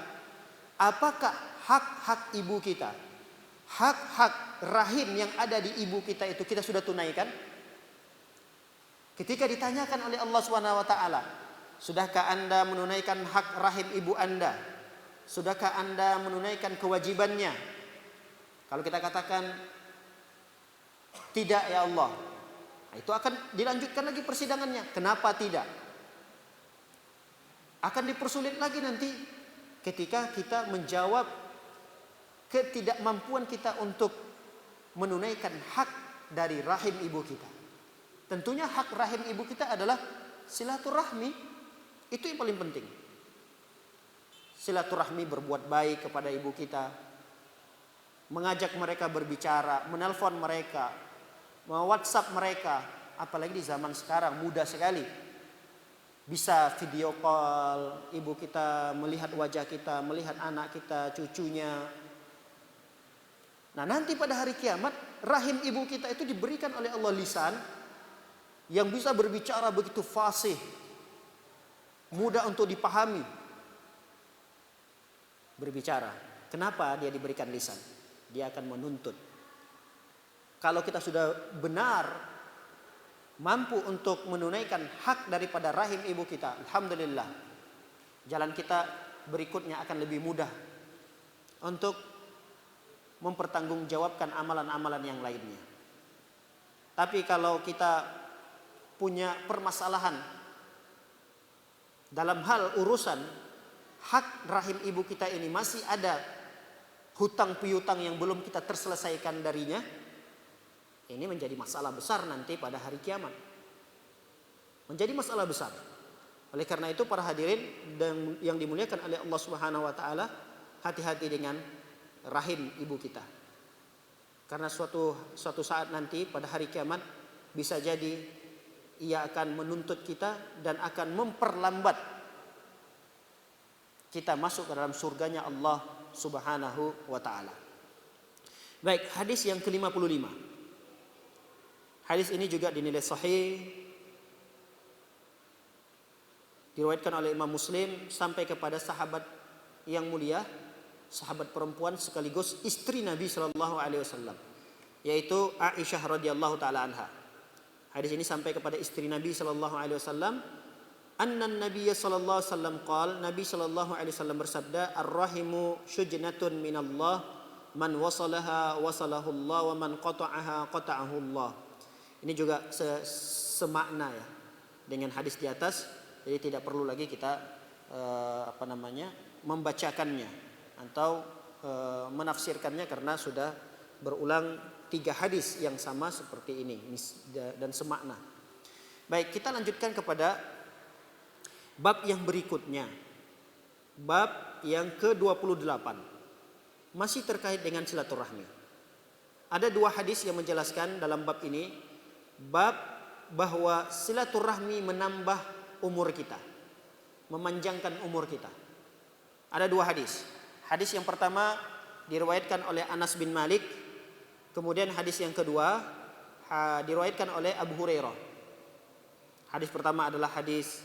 apakah hak-hak ibu kita, hak-hak rahim yang ada di ibu kita itu kita sudah tunaikan? Ketika ditanyakan oleh Allah Subhanahu wa taala, sudahkah Anda menunaikan hak rahim ibu Anda? Sudahkah Anda menunaikan kewajibannya? Kalau kita katakan tidak ya Allah, itu akan dilanjutkan lagi persidangannya. Kenapa tidak? Akan dipersulit lagi nanti ketika kita menjawab ketidakmampuan kita untuk menunaikan hak dari rahim ibu kita. Tentunya hak rahim ibu kita adalah silaturahmi. Itu yang paling penting. Silaturahmi, berbuat baik kepada ibu kita, mengajak mereka berbicara, menelpon mereka, WhatsApp mereka. Apalagi di zaman sekarang mudah sekali. Bisa video call, ibu kita melihat wajah kita, melihat anak kita, cucunya. Nah nanti pada hari kiamat, rahim ibu kita itu diberikan oleh Allah lisan yang bisa berbicara begitu fasih, mudah untuk dipahami. Berbicara. Kenapa dia diberikan lisan? Dia akan menuntut. Kalau kita sudah benar mampu untuk menunaikan hak daripada rahim ibu kita, alhamdulillah, jalan kita berikutnya akan lebih mudah untuk mempertanggungjawabkan amalan-amalan yang lainnya. Tapi kalau kita punya permasalahan dalam hal urusan hak rahim ibu kita ini, masih ada hutang piutang yang belum kita terselesaikan darinya, ini menjadi masalah besar nanti pada hari kiamat. Menjadi masalah besar. Oleh karena itu para hadirin yang dimuliakan oleh Allah Subhanahu wa taala, hati-hati dengan rahim ibu kita. Karena suatu saat nanti pada hari kiamat bisa jadi ia akan menuntut kita dan akan memperlambat kita masuk ke dalam surganya Allah Subhanahu wa taala. Baik, hadis yang ke-55. Hadis ini juga dinilai sahih, diriwayatkan oleh Imam Muslim sampai kepada sahabat yang mulia, sahabat perempuan sekaligus istri Nabi Shallallahu Alaihi Wasallam, yaitu Aisyah radhiyallahu taala anha. Hadis ini sampai kepada istri Nabi Shallallahu Alaihi Wasallam, anna Nabi Shallallahu Alaihi Wasallam qala, Nabi Shallallahu Alaihi Wasallam bersabda, ar-rahimu syujnatun minallah, man wasalaha wasalahu Allah, wa man qata'aha qata'ahu Allah. Ini juga semakna ya dengan hadis di atas, jadi tidak perlu lagi kita membacakannya atau menafsirkannya karena sudah berulang 3 hadis yang sama seperti ini dan semakna. Baik, kita lanjutkan kepada bab yang berikutnya. Bab yang ke-28. Masih terkait dengan silaturahmi. Ada 2 hadis yang menjelaskan dalam bab ini, bab bahwa silaturahmi menambah umur kita, memanjangkan umur kita. Ada 2 hadis. Hadis yang pertama diriwayatkan oleh Anas bin Malik. Kemudian hadis yang kedua diriwayatkan oleh Abu Hurairah. Hadis pertama adalah hadis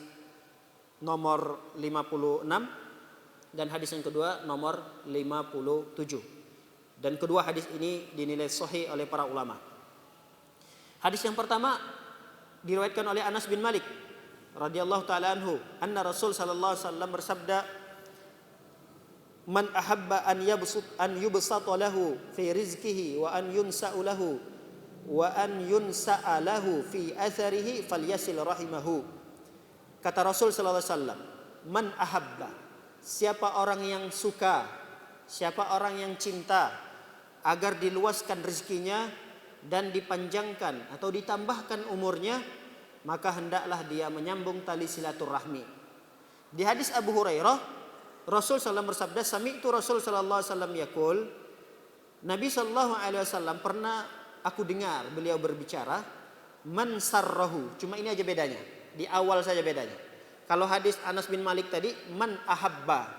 nomor 56 dan hadis yang kedua nomor 57. Dan kedua hadis ini dinilai sahih oleh para ulama. Hadis yang pertama diriwayatkan oleh Anas bin Malik radhiyallahu taala anhu, anna Rasul sallallahu alaihi wasallam bersabda, man ahabba an yubsata lahu fi rizqihi wa an yunsa'u lahu wa an yunsa'a lahu fi atharihi falyasil rahimahu. Kata Rasul sallallahu alaihi wasallam, man ahabba, siapa orang yang suka, siapa orang yang cinta agar diluaskan rezekinya dan dipanjangkan atau ditambahkan umurnya, maka hendaklah dia menyambung tali silaturahmi. Di hadis Abu Hurairah, Rasul SAW bersabda, sami'tu Rasul SAW yaqul, Nabi SAW pernah aku dengar beliau berbicara, man sarrahu, cuma ini aja bedanya, di awal saja bedanya. Kalau hadis Anas bin Malik tadi man ahabba,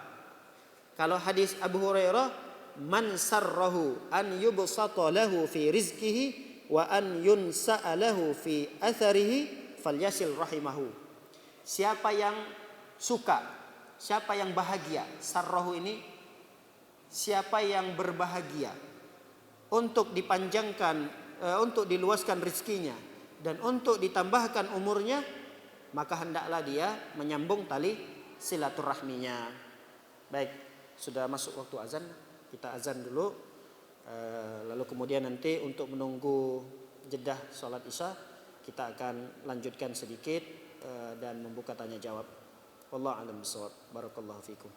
kalau hadis Abu Hurairah man sarrahu an yubsata lahu fi rizqihi wa an yunsa'a lahu fi atharihi falyasil rahimahu. Siapa yang suka, siapa yang bahagia, sarrahu ini siapa yang berbahagia untuk dipanjangkan, untuk diluaskan rezekinya dan untuk ditambahkan umurnya, maka hendaklah dia menyambung tali silaturahminya. Baik, sudah masuk waktu azan. Kita azan dulu, lalu kemudian nanti untuk menunggu jedah sholat isya kita akan lanjutkan sedikit dan membuka tanya jawab. Wallahu a'lam bishawab. Barakallahu fikum.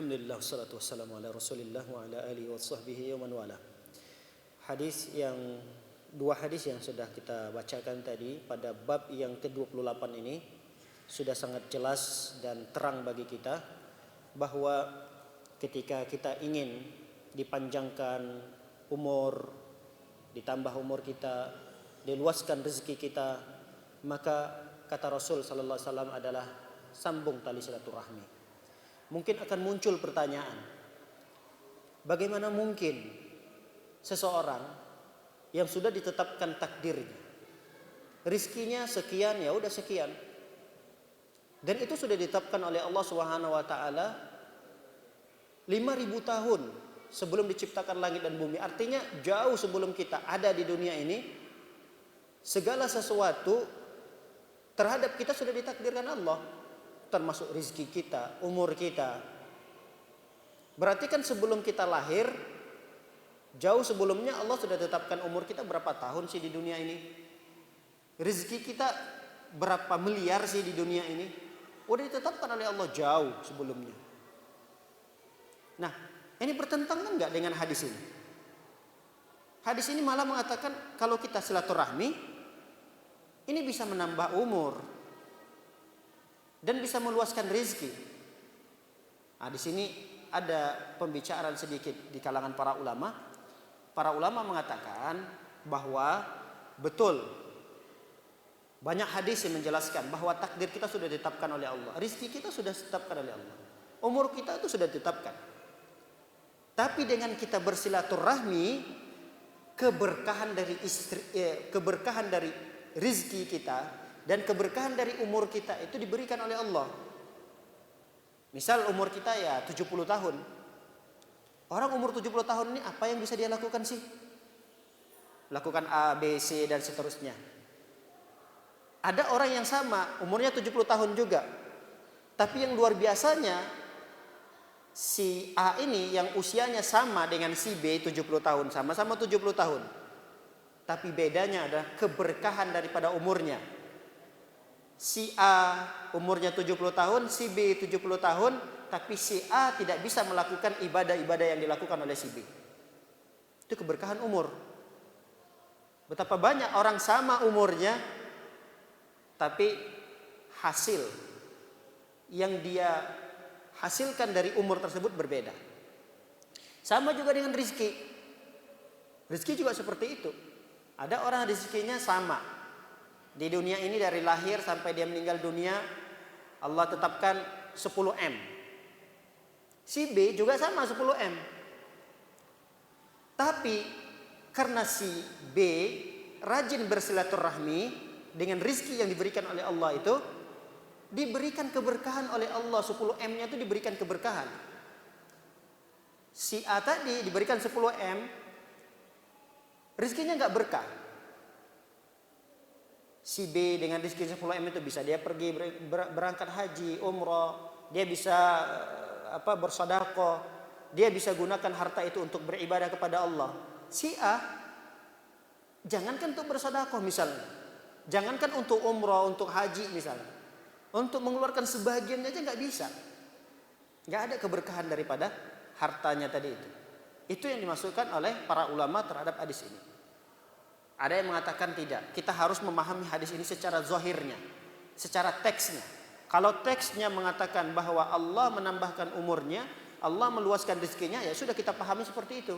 Alhamdulillah wassalatu wassalamu ala Rasulillah wa ala alihi wa sahbihi wa man wala. Dua hadis yang sudah kita bacakan tadi pada bab yang ke-28 ini sudah sangat jelas dan terang bagi kita bahwa ketika kita ingin dipanjangkan umur, ditambah umur kita, diluaskan rezeki kita, maka kata Rasul sallallahu alaihi wasallam adalah sambung tali silaturahmi. Mungkin akan muncul pertanyaan, bagaimana mungkin seseorang yang sudah ditetapkan takdirnya, rizkinya sekian, ya udah sekian, dan itu sudah ditetapkan oleh Allah Subhanahu wa taala 5.000 tahun sebelum diciptakan langit dan bumi. Artinya jauh sebelum kita ada di dunia ini, segala sesuatu terhadap kita sudah ditakdirkan Allah, termasuk rizki kita, umur kita. Berarti kan sebelum kita lahir, jauh sebelumnya Allah sudah tetapkan umur kita berapa tahun sih di dunia ini, rizki kita berapa miliar sih di dunia ini, udah ditetapkan oleh Allah jauh sebelumnya. Nah, ini bertentangan nggak dengan hadis ini? Hadis ini malah mengatakan kalau kita silaturahmi, ini bisa menambah umur dan bisa meluaskan rezeki. Nah, di sini ada pembicaraan sedikit di kalangan para ulama. Para ulama mengatakan bahwa betul banyak hadis yang menjelaskan bahwa takdir kita sudah ditetapkan oleh Allah, rezeki kita sudah ditetapkan oleh Allah, umur kita itu sudah ditetapkan. Tapi dengan kita bersilaturahmi, keberkahan dari rezeki kita dan keberkahan dari umur kita itu diberikan oleh Allah. Misal umur kita ya 70 tahun. Orang umur 70 tahun ini apa yang bisa dia lakukan sih? Lakukan A, B, C dan seterusnya. Ada orang yang sama umurnya 70 tahun juga. Tapi yang luar biasanya, si A ini yang usianya sama dengan si B 70 tahun, sama-sama 70 tahun. Tapi bedanya adalah keberkahan daripada umurnya. Si A umurnya 70 tahun, si B 70 tahun, tapi si A tidak bisa melakukan ibadah-ibadah yang dilakukan oleh si B. Itu keberkahan umur. Betapa banyak orang sama umurnya, tapi hasil yang dia hasilkan dari umur tersebut berbeda. Sama juga dengan rizki. Rizki juga seperti itu. Ada orang rizkinya sama. Di dunia ini dari lahir sampai dia meninggal dunia, Allah tetapkan 10M. Si B juga sama 10M. Tapi karena si B rajin bersilaturahmi dengan rizki yang diberikan oleh Allah itu, diberikan keberkahan oleh Allah. 10M-nya itu diberikan keberkahan. Si A tadi diberikan 10M, rizkinya nggak berkah. Si B dengan rizki 10M itu bisa dia pergi berangkat haji, umrah, dia bisa bersedekah, dia bisa gunakan harta itu untuk beribadah kepada Allah. Si A jangankan untuk bersedekah misalnya, jangankan untuk umrah, untuk haji misalnya, untuk mengeluarkan sebagiannya aja nggak bisa. Nggak ada keberkahan daripada hartanya tadi itu. Itu yang dimaksudkan oleh para ulama terhadap hadis ini. Ada yang mengatakan tidak, kita harus memahami hadis ini secara zahirnya, secara teksnya. Kalau teksnya mengatakan bahwa Allah menambahkan umurnya, Allah meluaskan rezekinya, ya sudah kita pahami seperti itu.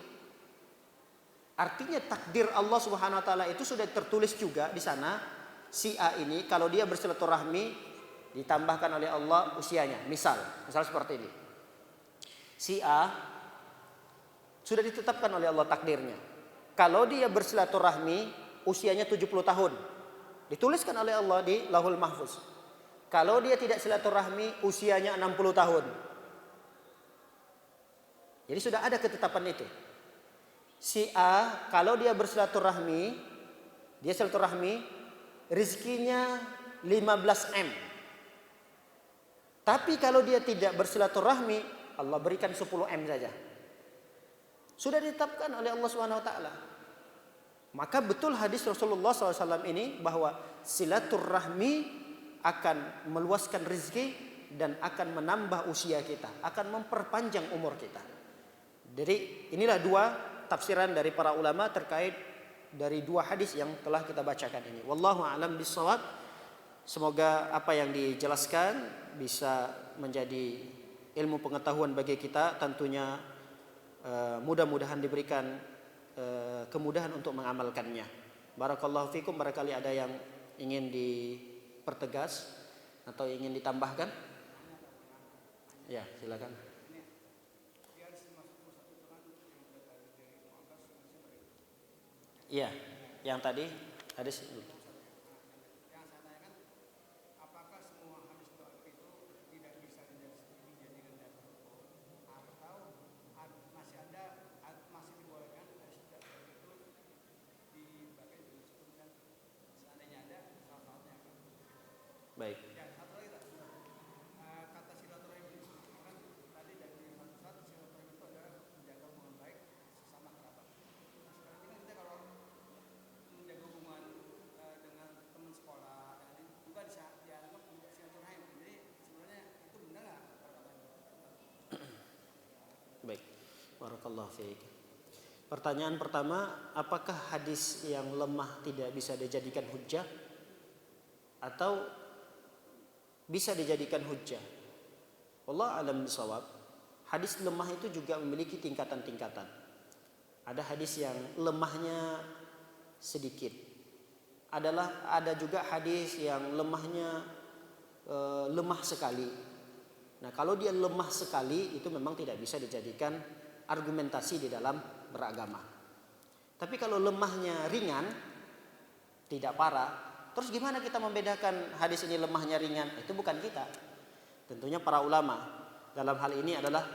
Artinya takdir Allah Subhanahu wa taala itu sudah tertulis juga di sana. Si A ini kalau dia bersilaturahmi ditambahkan oleh Allah usianya. Misal seperti ini. Si A sudah ditetapkan oleh Allah takdirnya. Kalau dia bersilaturahmi usianya 70 tahun. Dituliskan oleh Allah di Lauhul Mahfuz. Kalau dia tidak silaturahmi usianya 60 tahun. Jadi sudah ada ketetapan itu. Si A kalau dia bersilaturahmi, dia silaturahmi, rezekinya 15M. Tapi kalau dia tidak bersilaturahmi, Allah berikan 10M saja. Sudah ditetapkan oleh Allah Subhanahu wa taala. Maka betul hadis Rasulullah SAW ini bahwa silaturahmi akan meluaskan rezeki dan akan menambah usia kita, akan memperpanjang umur kita. Jadi inilah dua tafsiran dari para ulama terkait dari dua hadis yang telah kita bacakan ini. Wallahu a'lam bishawab. Semoga apa yang dijelaskan bisa menjadi ilmu pengetahuan bagi kita. Tentunya mudah-mudahan diberikan kemudahan untuk mengamalkannya. Barakallahu fikum. Barangkali ada yang ingin dipertegas atau ingin ditambahkan? Ya, silakan. Iya, yang tadi hadis Yang saya tanyakan, apakah semua hadis dhaif itu tidak bisa dijadikan dasar hukum, atau masih dibolehkan hadis dhaif itu dipakai disebutkan seandainya ada salah-salahnya kan? Baik. Ya, satu lagi kata silaturahim itu kan tadi dari satu saat silaturahim itu adalah menjaga hubungan baik sesama kerabat. Nah, sekarang ini kita kalau menjaga hubungan dengan teman sekolah dan ini juga dianggap silaturahim. Jadi sebenarnya itu benar nggak perkataan itu? Baik. Barakallahu fiik. Pertanyaan pertama, apakah hadis yang lemah tidak bisa dijadikan hujjah atau bisa dijadikan hujjah? Wallahu a'lam bishawab. Hadis lemah itu juga memiliki tingkatan-tingkatan. Ada hadis yang lemahnya sedikit. Ada juga hadis yang lemahnya lemah sekali. Nah, kalau dia lemah sekali itu memang tidak bisa dijadikan argumentasi di dalam beragama. Tapi kalau lemahnya ringan, tidak parah, terus gimana kita membedakan hadis ini lemahnya ringan? Itu bukan kita. Tentunya para ulama. Dalam hal ini adalah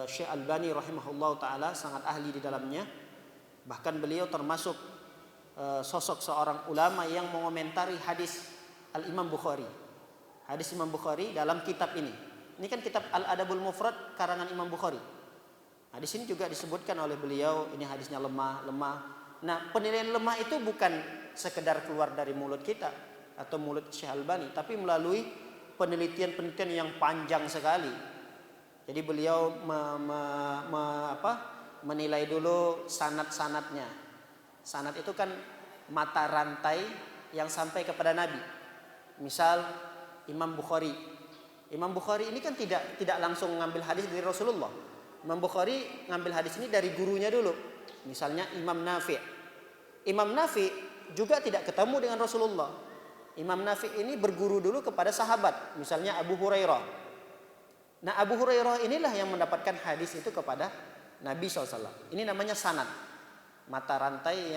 Syekh Albani rahimahullah ta'ala sangat ahli di dalamnya. Bahkan beliau termasuk sosok seorang ulama yang mengomentari hadis Al-Imam Bukhari. Hadis Imam Bukhari dalam kitab ini. Ini kan kitab Al-Adabul Mufrad karangan Imam Bukhari. Nah, di sini juga disebutkan oleh beliau ini hadisnya lemah. Nah, penilaian lemah itu bukan sekedar keluar dari mulut kita atau mulut Syekh Albani, tapi melalui penelitian-penelitian yang panjang sekali. Jadi beliau menilai dulu sanad-sanadnya. Sanad itu kan mata rantai yang sampai kepada Nabi. Misal Imam Bukhari. Imam Bukhari ini kan tidak langsung mengambil hadis dari Rasulullah. Imam Bukhari ngambil hadis ini dari gurunya dulu. Misalnya Imam Nafi'. Imam Nafi' juga tidak ketemu dengan Rasulullah. Imam Nafi' ini berguru dulu kepada sahabat, misalnya Abu Hurairah. Nah, Abu Hurairah inilah yang mendapatkan hadis itu kepada Nabi SAW. Ini namanya sanad, mata rantai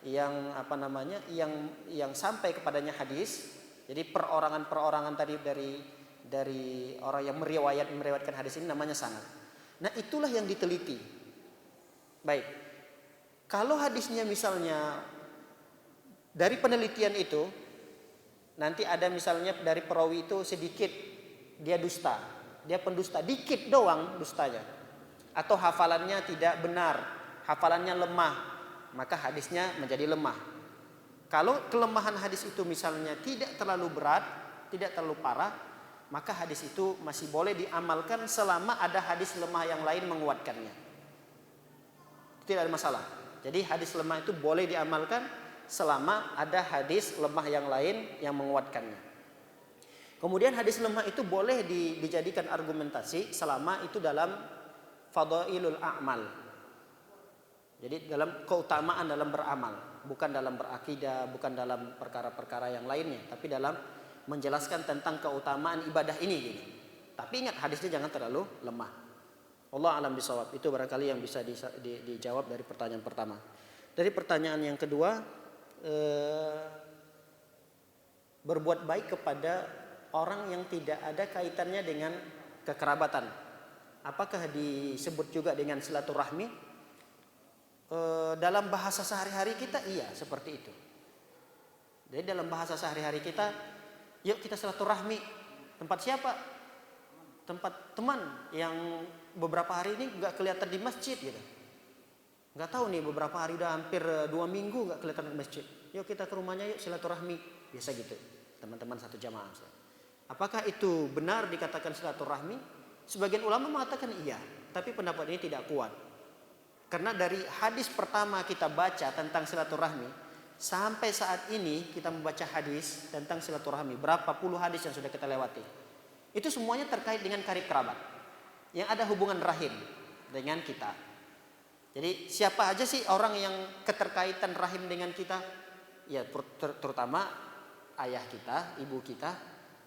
yang sampai kepadanya hadis. Jadi perorangan tadi dari orang yang meriwayatkan hadis ini namanya sanad. Nah, itulah yang diteliti. Baik, kalau hadisnya misalnya dari penelitian itu nanti ada misalnya dari perawi itu sedikit dia dusta, dia pendusta, dikit doang dustanya, atau hafalannya tidak benar, hafalannya lemah, maka hadisnya menjadi lemah. Kalau kelemahan hadis itu misalnya tidak terlalu berat, tidak terlalu parah, maka hadis itu masih boleh diamalkan selama ada hadis lemah yang lain menguatkannya. Tidak ada masalah. Jadi hadis lemah itu boleh diamalkan selama ada hadis lemah yang lain yang menguatkannya. Kemudian hadis lemah itu boleh dijadikan argumentasi selama itu dalam fadailul a'mal. Jadi dalam keutamaan dalam beramal, bukan dalam berakidah, bukan dalam perkara-perkara yang lainnya, tapi dalam menjelaskan tentang keutamaan ibadah ini gitu. Tapi ingat hadisnya jangan terlalu lemah. Allah alam bisawab. Itu barangkali yang bisa dijawab dari pertanyaan pertama. Dari pertanyaan yang kedua, berbuat baik kepada orang yang tidak ada kaitannya dengan kekerabatan. Apakah disebut juga dengan silaturahmi? Dalam bahasa sehari-hari kita iya seperti itu. Jadi dalam bahasa sehari-hari kita, yuk kita silaturahmi. Tempat siapa? Tempat teman yang beberapa hari ini nggak kelihatan di masjid gitu. Nggak tahu nih beberapa hari udah hampir 2 minggu nggak kelihatan di masjid. Yuk kita ke rumahnya yuk silaturahmi. Biasa gitu. Teman-teman satu jamaah. Apakah itu benar dikatakan silaturahmi? Sebagian ulama mengatakan iya, tapi pendapat ini tidak kuat. Karena dari hadis pertama kita baca tentang silaturahmi sampai saat ini kita membaca hadis tentang silaturahmi, berapa puluh hadis yang sudah kita lewati. Itu semuanya terkait dengan karib kerabat yang ada hubungan rahim dengan kita. Jadi siapa aja sih orang yang keterkaitan rahim dengan kita? Ya terutama ayah kita, ibu kita,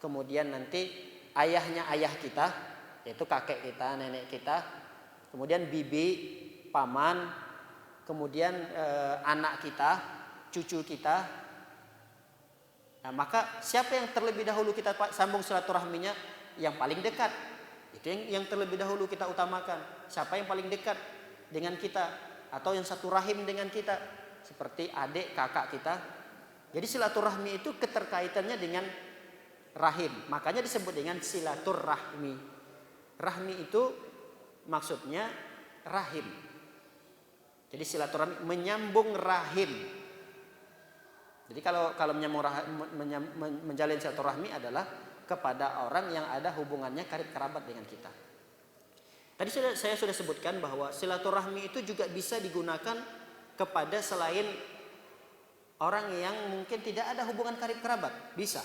kemudian nanti ayahnya ayah kita, yaitu kakek kita, nenek kita, kemudian bibi, paman, kemudian anak kita, cucu kita. Nah, maka siapa yang terlebih dahulu kita sambung silaturahminya? Yang paling dekat. Itu yang terlebih dahulu kita utamakan. Siapa yang paling dekat dengan kita atau yang satu rahim dengan kita, seperti adik, kakak kita. Jadi silaturahmi itu keterkaitannya dengan rahim. Makanya disebut dengan silaturahmi. Rahmi itu maksudnya rahim. Jadi silaturahmi menyambung rahim. Jadi kalau menjalin silaturahmi adalah kepada orang yang ada hubungannya karib kerabat dengan kita. Tadi saya sudah sebutkan bahwa silaturahmi itu juga bisa digunakan kepada selain orang yang mungkin tidak ada hubungan karib kerabat. Bisa.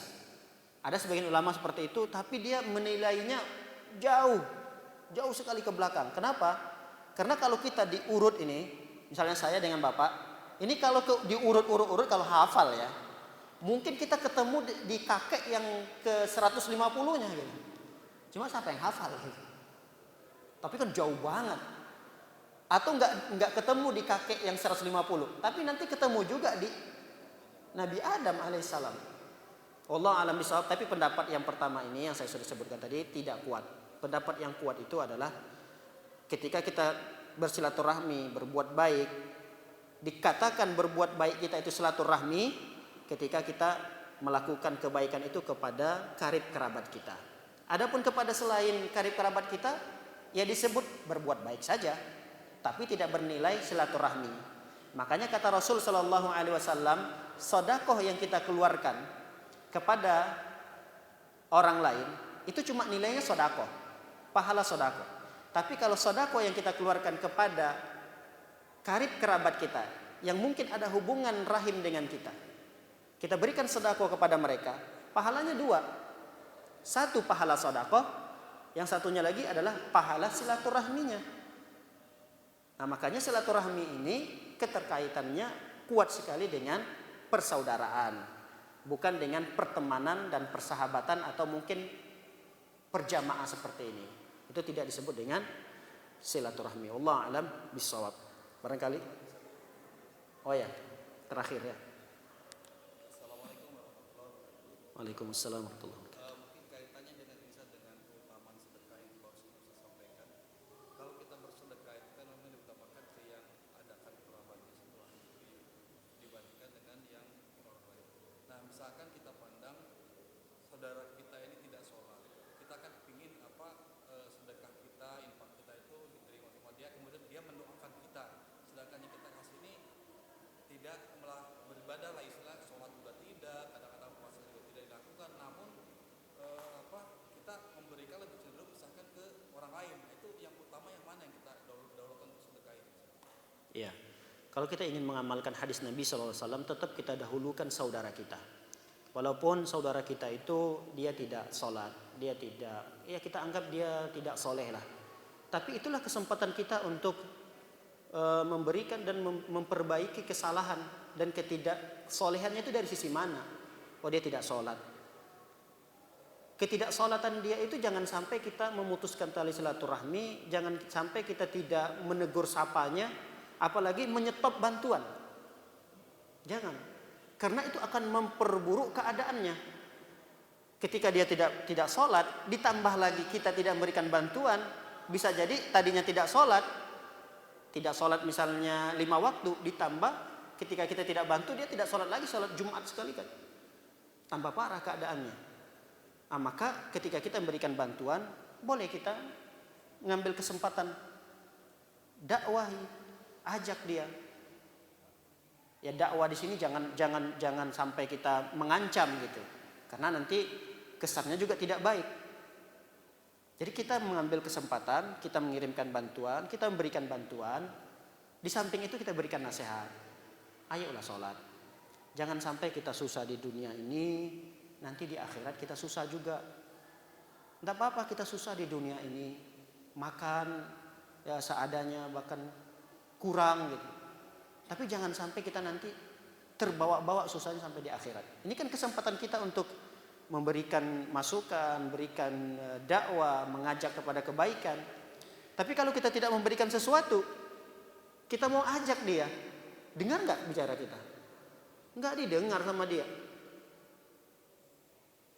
Ada sebagian ulama seperti itu, tapi dia menilainya jauh sekali ke belakang. Kenapa? Karena kalau kita diurut ini, misalnya saya dengan Bapak, ini kalau diurut-urut kalau hafal ya, mungkin kita ketemu di kakek yang ke 150-nya gitu. Cuma siapa yang hafal gitu. Tapi kan jauh banget. Atau enggak ketemu di kakek yang 150, tapi nanti ketemu juga di Nabi Adam alaihissalam. Wallahu a'lam bishawab, tapi pendapat yang pertama ini yang saya sudah sebutkan tadi tidak kuat. Pendapat yang kuat itu adalah ketika kita bersilaturahmi, berbuat baik, dikatakan berbuat baik kita itu silaturahmi ketika kita melakukan kebaikan itu kepada karib kerabat kita. Adapun kepada selain karib kerabat kita, ya disebut berbuat baik saja, tapi tidak bernilai silaturahmi. Makanya kata Rasul Shallallahu Alaihi Wasallam, sedekah yang kita keluarkan kepada orang lain itu cuma nilainya sedekah, pahala sedekah. Tapi kalau sedekah yang kita keluarkan kepada karib kerabat kita yang mungkin ada hubungan rahim dengan kita berikan sedekah kepada mereka, pahalanya dua. Satu pahala sedekah, yang satunya lagi adalah pahala silaturahminya. Nah, makanya silaturahmi ini keterkaitannya kuat sekali dengan persaudaraan, bukan dengan pertemanan dan persahabatan atau mungkin perjamaah seperti ini. Itu tidak disebut dengan silaturahmi. Wallahu a'lam bishawab. Barangkali. Oh ya, terakhir ya. Assalamualaikum warahmatullahi wabarakatuh. Waalaikumsalam warahmatullahi wabarakatuh. Mungkin kaitannya dengan dengan keutamaan sedekah yang baru saya sampaikan. Kalau kita bersedekah itu kan memang diutamakan ke yang ada karib kerabatnya dibandingkan dengan yang orang lain. Nah, misalkan kita pandang saudara kita ini tidak sholat, kita kan ingin sedekah kita, infak kita itu diterima sama dia, kemudian dia mendoakan kita. Sedangkan yang kita kasih ini tidak beribadah lah, istilah sholat juga tidak, kadang-kadang puasa juga tidak dilakukan, namun kita memberikan lebih cenderung misalkan ke orang lain. Itu yang utama yang mana yang kita dahulukan untuk sedekah ini? Iya. Kalau kita ingin mengamalkan hadis Nabi SAW, tetap kita dahulukan saudara kita. Walaupun saudara kita itu dia tidak sholat, dia tidak, ya kita anggap dia tidak soleh lah. Tapi itulah kesempatan kita untuk memberikan dan memperbaiki kesalahan dan ketidaksolehannya itu dari sisi mana. Oh, dia tidak sholat. Ketidaksolatan dia itu jangan sampai kita memutuskan tali silaturahmi, jangan sampai kita tidak menegur sapanya, apalagi menyetop bantuan. Jangan, karena itu akan memperburuk keadaannya. Ketika dia tidak sholat, ditambah lagi kita tidak memberikan bantuan, bisa jadi tadinya tidak sholat misalnya 5 waktu, ditambah ketika kita tidak bantu dia tidak sholat lagi, sholat Jumat sekali kan, tambah parah keadaannya. Nah, maka ketika kita memberikan bantuan, boleh kita ngambil kesempatan dakwahi, ajak dia. Ya dakwah di sini jangan sampai kita mengancam gitu, karena nanti kesannya juga tidak baik. Jadi kita mengambil kesempatan, kita mengirimkan bantuan, kita memberikan bantuan. Di samping itu kita berikan nasihat. Ayolah sholat. Jangan sampai kita susah di dunia ini, nanti di akhirat kita susah juga. Tidak apa-apa kita susah di dunia ini, makan ya seadanya bahkan kurang gitu. Tapi jangan sampai kita nanti terbawa-bawa susahnya sampai di akhirat. Ini kan kesempatan kita untuk memberikan masukan, berikan dakwah, mengajak kepada kebaikan. Tapi kalau kita tidak memberikan sesuatu, kita mau ajak dia, dengar nggak bicara kita? Nggak didengar sama dia.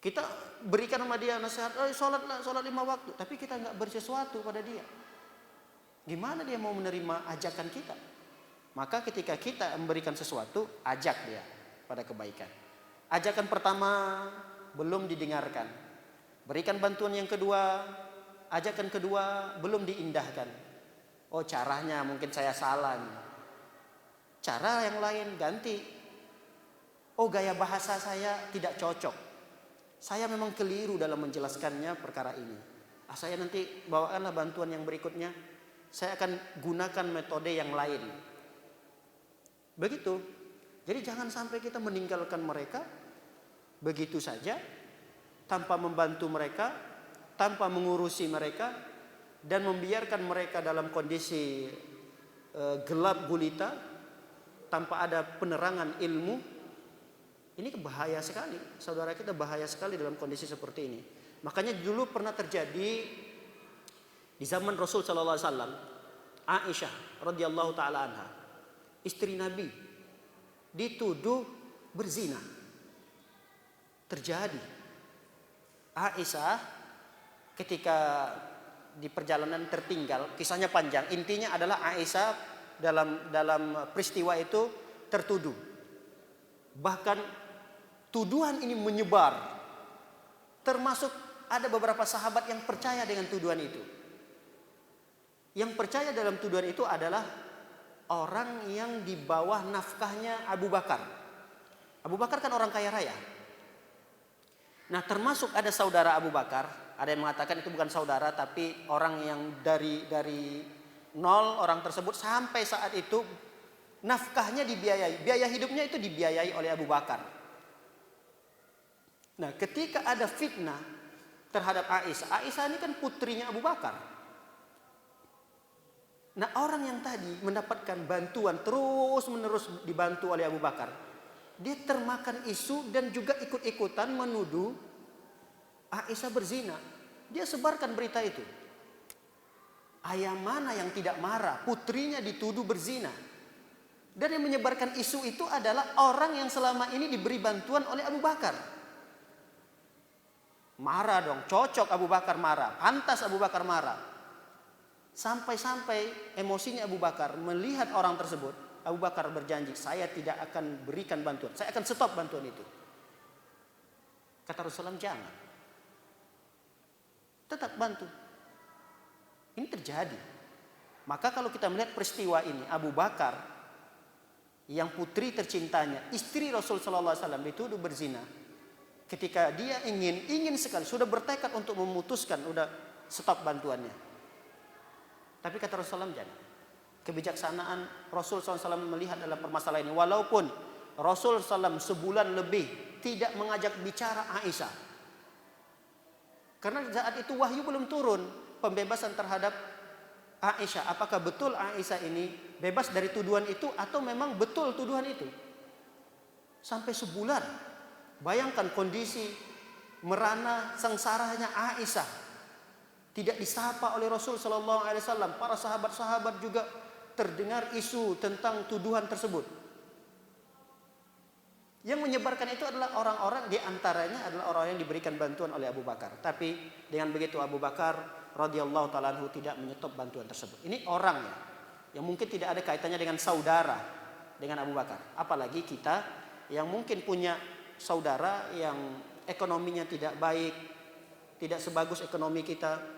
Kita berikan sama dia nasihat, sholat 5 waktu, tapi kita nggak beri sesuatu pada dia. Gimana dia mau menerima ajakan kita? Maka ketika kita memberikan sesuatu, ajak dia pada kebaikan. Ajakan pertama belum didengarkan. Berikan bantuan yang kedua, ajakan kedua belum diindahkan. Oh, caranya mungkin saya salah nih. Cara yang lain ganti. Oh, gaya bahasa saya tidak cocok. Saya memang keliru dalam menjelaskannya perkara ini. Saya nanti bawakanlah bantuan yang berikutnya. Saya akan gunakan metode yang lain. Begitu. Jadi jangan sampai kita meninggalkan mereka begitu saja, tanpa membantu mereka, tanpa mengurusi mereka, dan membiarkan mereka dalam kondisi gelap gulita, tanpa ada penerangan ilmu. Ini bahaya sekali, saudara kita bahaya sekali dalam kondisi seperti ini. Makanya dulu pernah terjadi di zaman Rasul Sallallahu Alaihi Wasallam, Aisyah radhiyallahu taala anha, istri Nabi, dituduh berzina. Terjadi. Aisyah ketika di perjalanan tertinggal, kisahnya panjang. Intinya adalah Aisyah dalam peristiwa itu tertuduh. Bahkan tuduhan ini menyebar. Termasuk ada beberapa sahabat yang percaya dengan tuduhan itu. Yang percaya dalam tuduhan itu adalah orang yang di bawah nafkahnya Abu Bakar. Abu Bakar kan orang kaya raya. Nah, termasuk ada saudara Abu Bakar. Ada yang mengatakan itu bukan saudara, tapi orang yang dari nol orang tersebut sampai saat itu nafkahnya dibiayai. Biaya hidupnya itu dibiayai oleh Abu Bakar. Nah, ketika ada fitnah terhadap Aisyah. Aisyah ini kan putrinya Abu Bakar. Nah, orang yang tadi mendapatkan bantuan terus-menerus dibantu oleh Abu Bakar, dia termakan isu dan juga ikut-ikutan menuduh Aisyah berzina. Dia sebarkan berita itu. Ayah mana yang tidak marah? Putrinya dituduh berzina. Dan yang menyebarkan isu itu adalah orang yang selama ini diberi bantuan oleh Abu Bakar. Marah dong, cocok Abu Bakar marah, pantas Abu Bakar marah. Sampai-sampai emosinya Abu Bakar melihat orang tersebut. Abu Bakar berjanji, saya tidak akan berikan bantuan. Saya akan stop bantuan itu. Kata Rasulullah, jangan. Tetap bantu. Ini terjadi. Maka kalau kita melihat peristiwa ini, Abu Bakar yang putri tercintanya, istri Rasul Sallallahu Alaihi Wasallam dituduh berzina. Ketika dia ingin sekali, sudah bertekad untuk memutuskan, udah stop bantuannya. Tapi kata Rasulullah, jangan. Kebijaksanaan Rasul SAW melihat dalam permasalahan ini. Walaupun Rasul SAW sebulan lebih tidak mengajak bicara Aisyah. Karena saat itu wahyu belum turun. Pembebasan terhadap Aisyah. Apakah betul Aisyah ini bebas dari tuduhan itu atau memang betul tuduhan itu? Sampai sebulan. Bayangkan kondisi merana sengsaranya Aisyah. Tidak disapa oleh Rasul SAW. Para sahabat-sahabat juga terdengar isu tentang tuduhan tersebut. Yang menyebarkan itu adalah orang-orang, di antaranya adalah orang yang diberikan bantuan oleh Abu Bakar. Tapi dengan begitu Abu Bakar radhiyallahu ta'ala anhu tidak menyetop bantuan tersebut. Ini orangnya yang mungkin tidak ada kaitannya dengan saudara dengan Abu Bakar. Apalagi kita yang mungkin punya saudara yang ekonominya tidak baik, tidak sebagus ekonomi kita.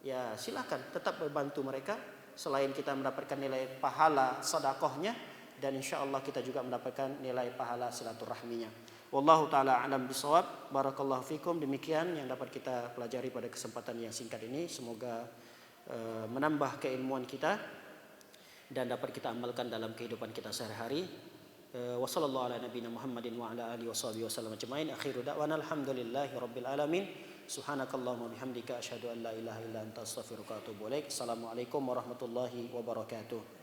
Ya silakan tetap membantu mereka. Selain kita mendapatkan nilai pahala sedekahnya, dan insya Allah kita juga mendapatkan nilai pahala silaturahminya. Wallahu taala alam bisawab. Barakallahu fikum. Demikian yang dapat kita pelajari pada kesempatan yang singkat ini. Semoga menambah keilmuan kita dan dapat kita amalkan dalam kehidupan kita sehari-hari. Wa sallallahu ala nabiyina Muhammadin wa ala alihi washabihi wasallam ajmain. Akhiru da'wana alhamdulillahi rabbil alamin. Subhanakallahumma bihamdika asyhadu an la ilaha illa anta astaghfiruka wa atubu ilaik. Assalamualaikum warahmatullahi wabarakatuh.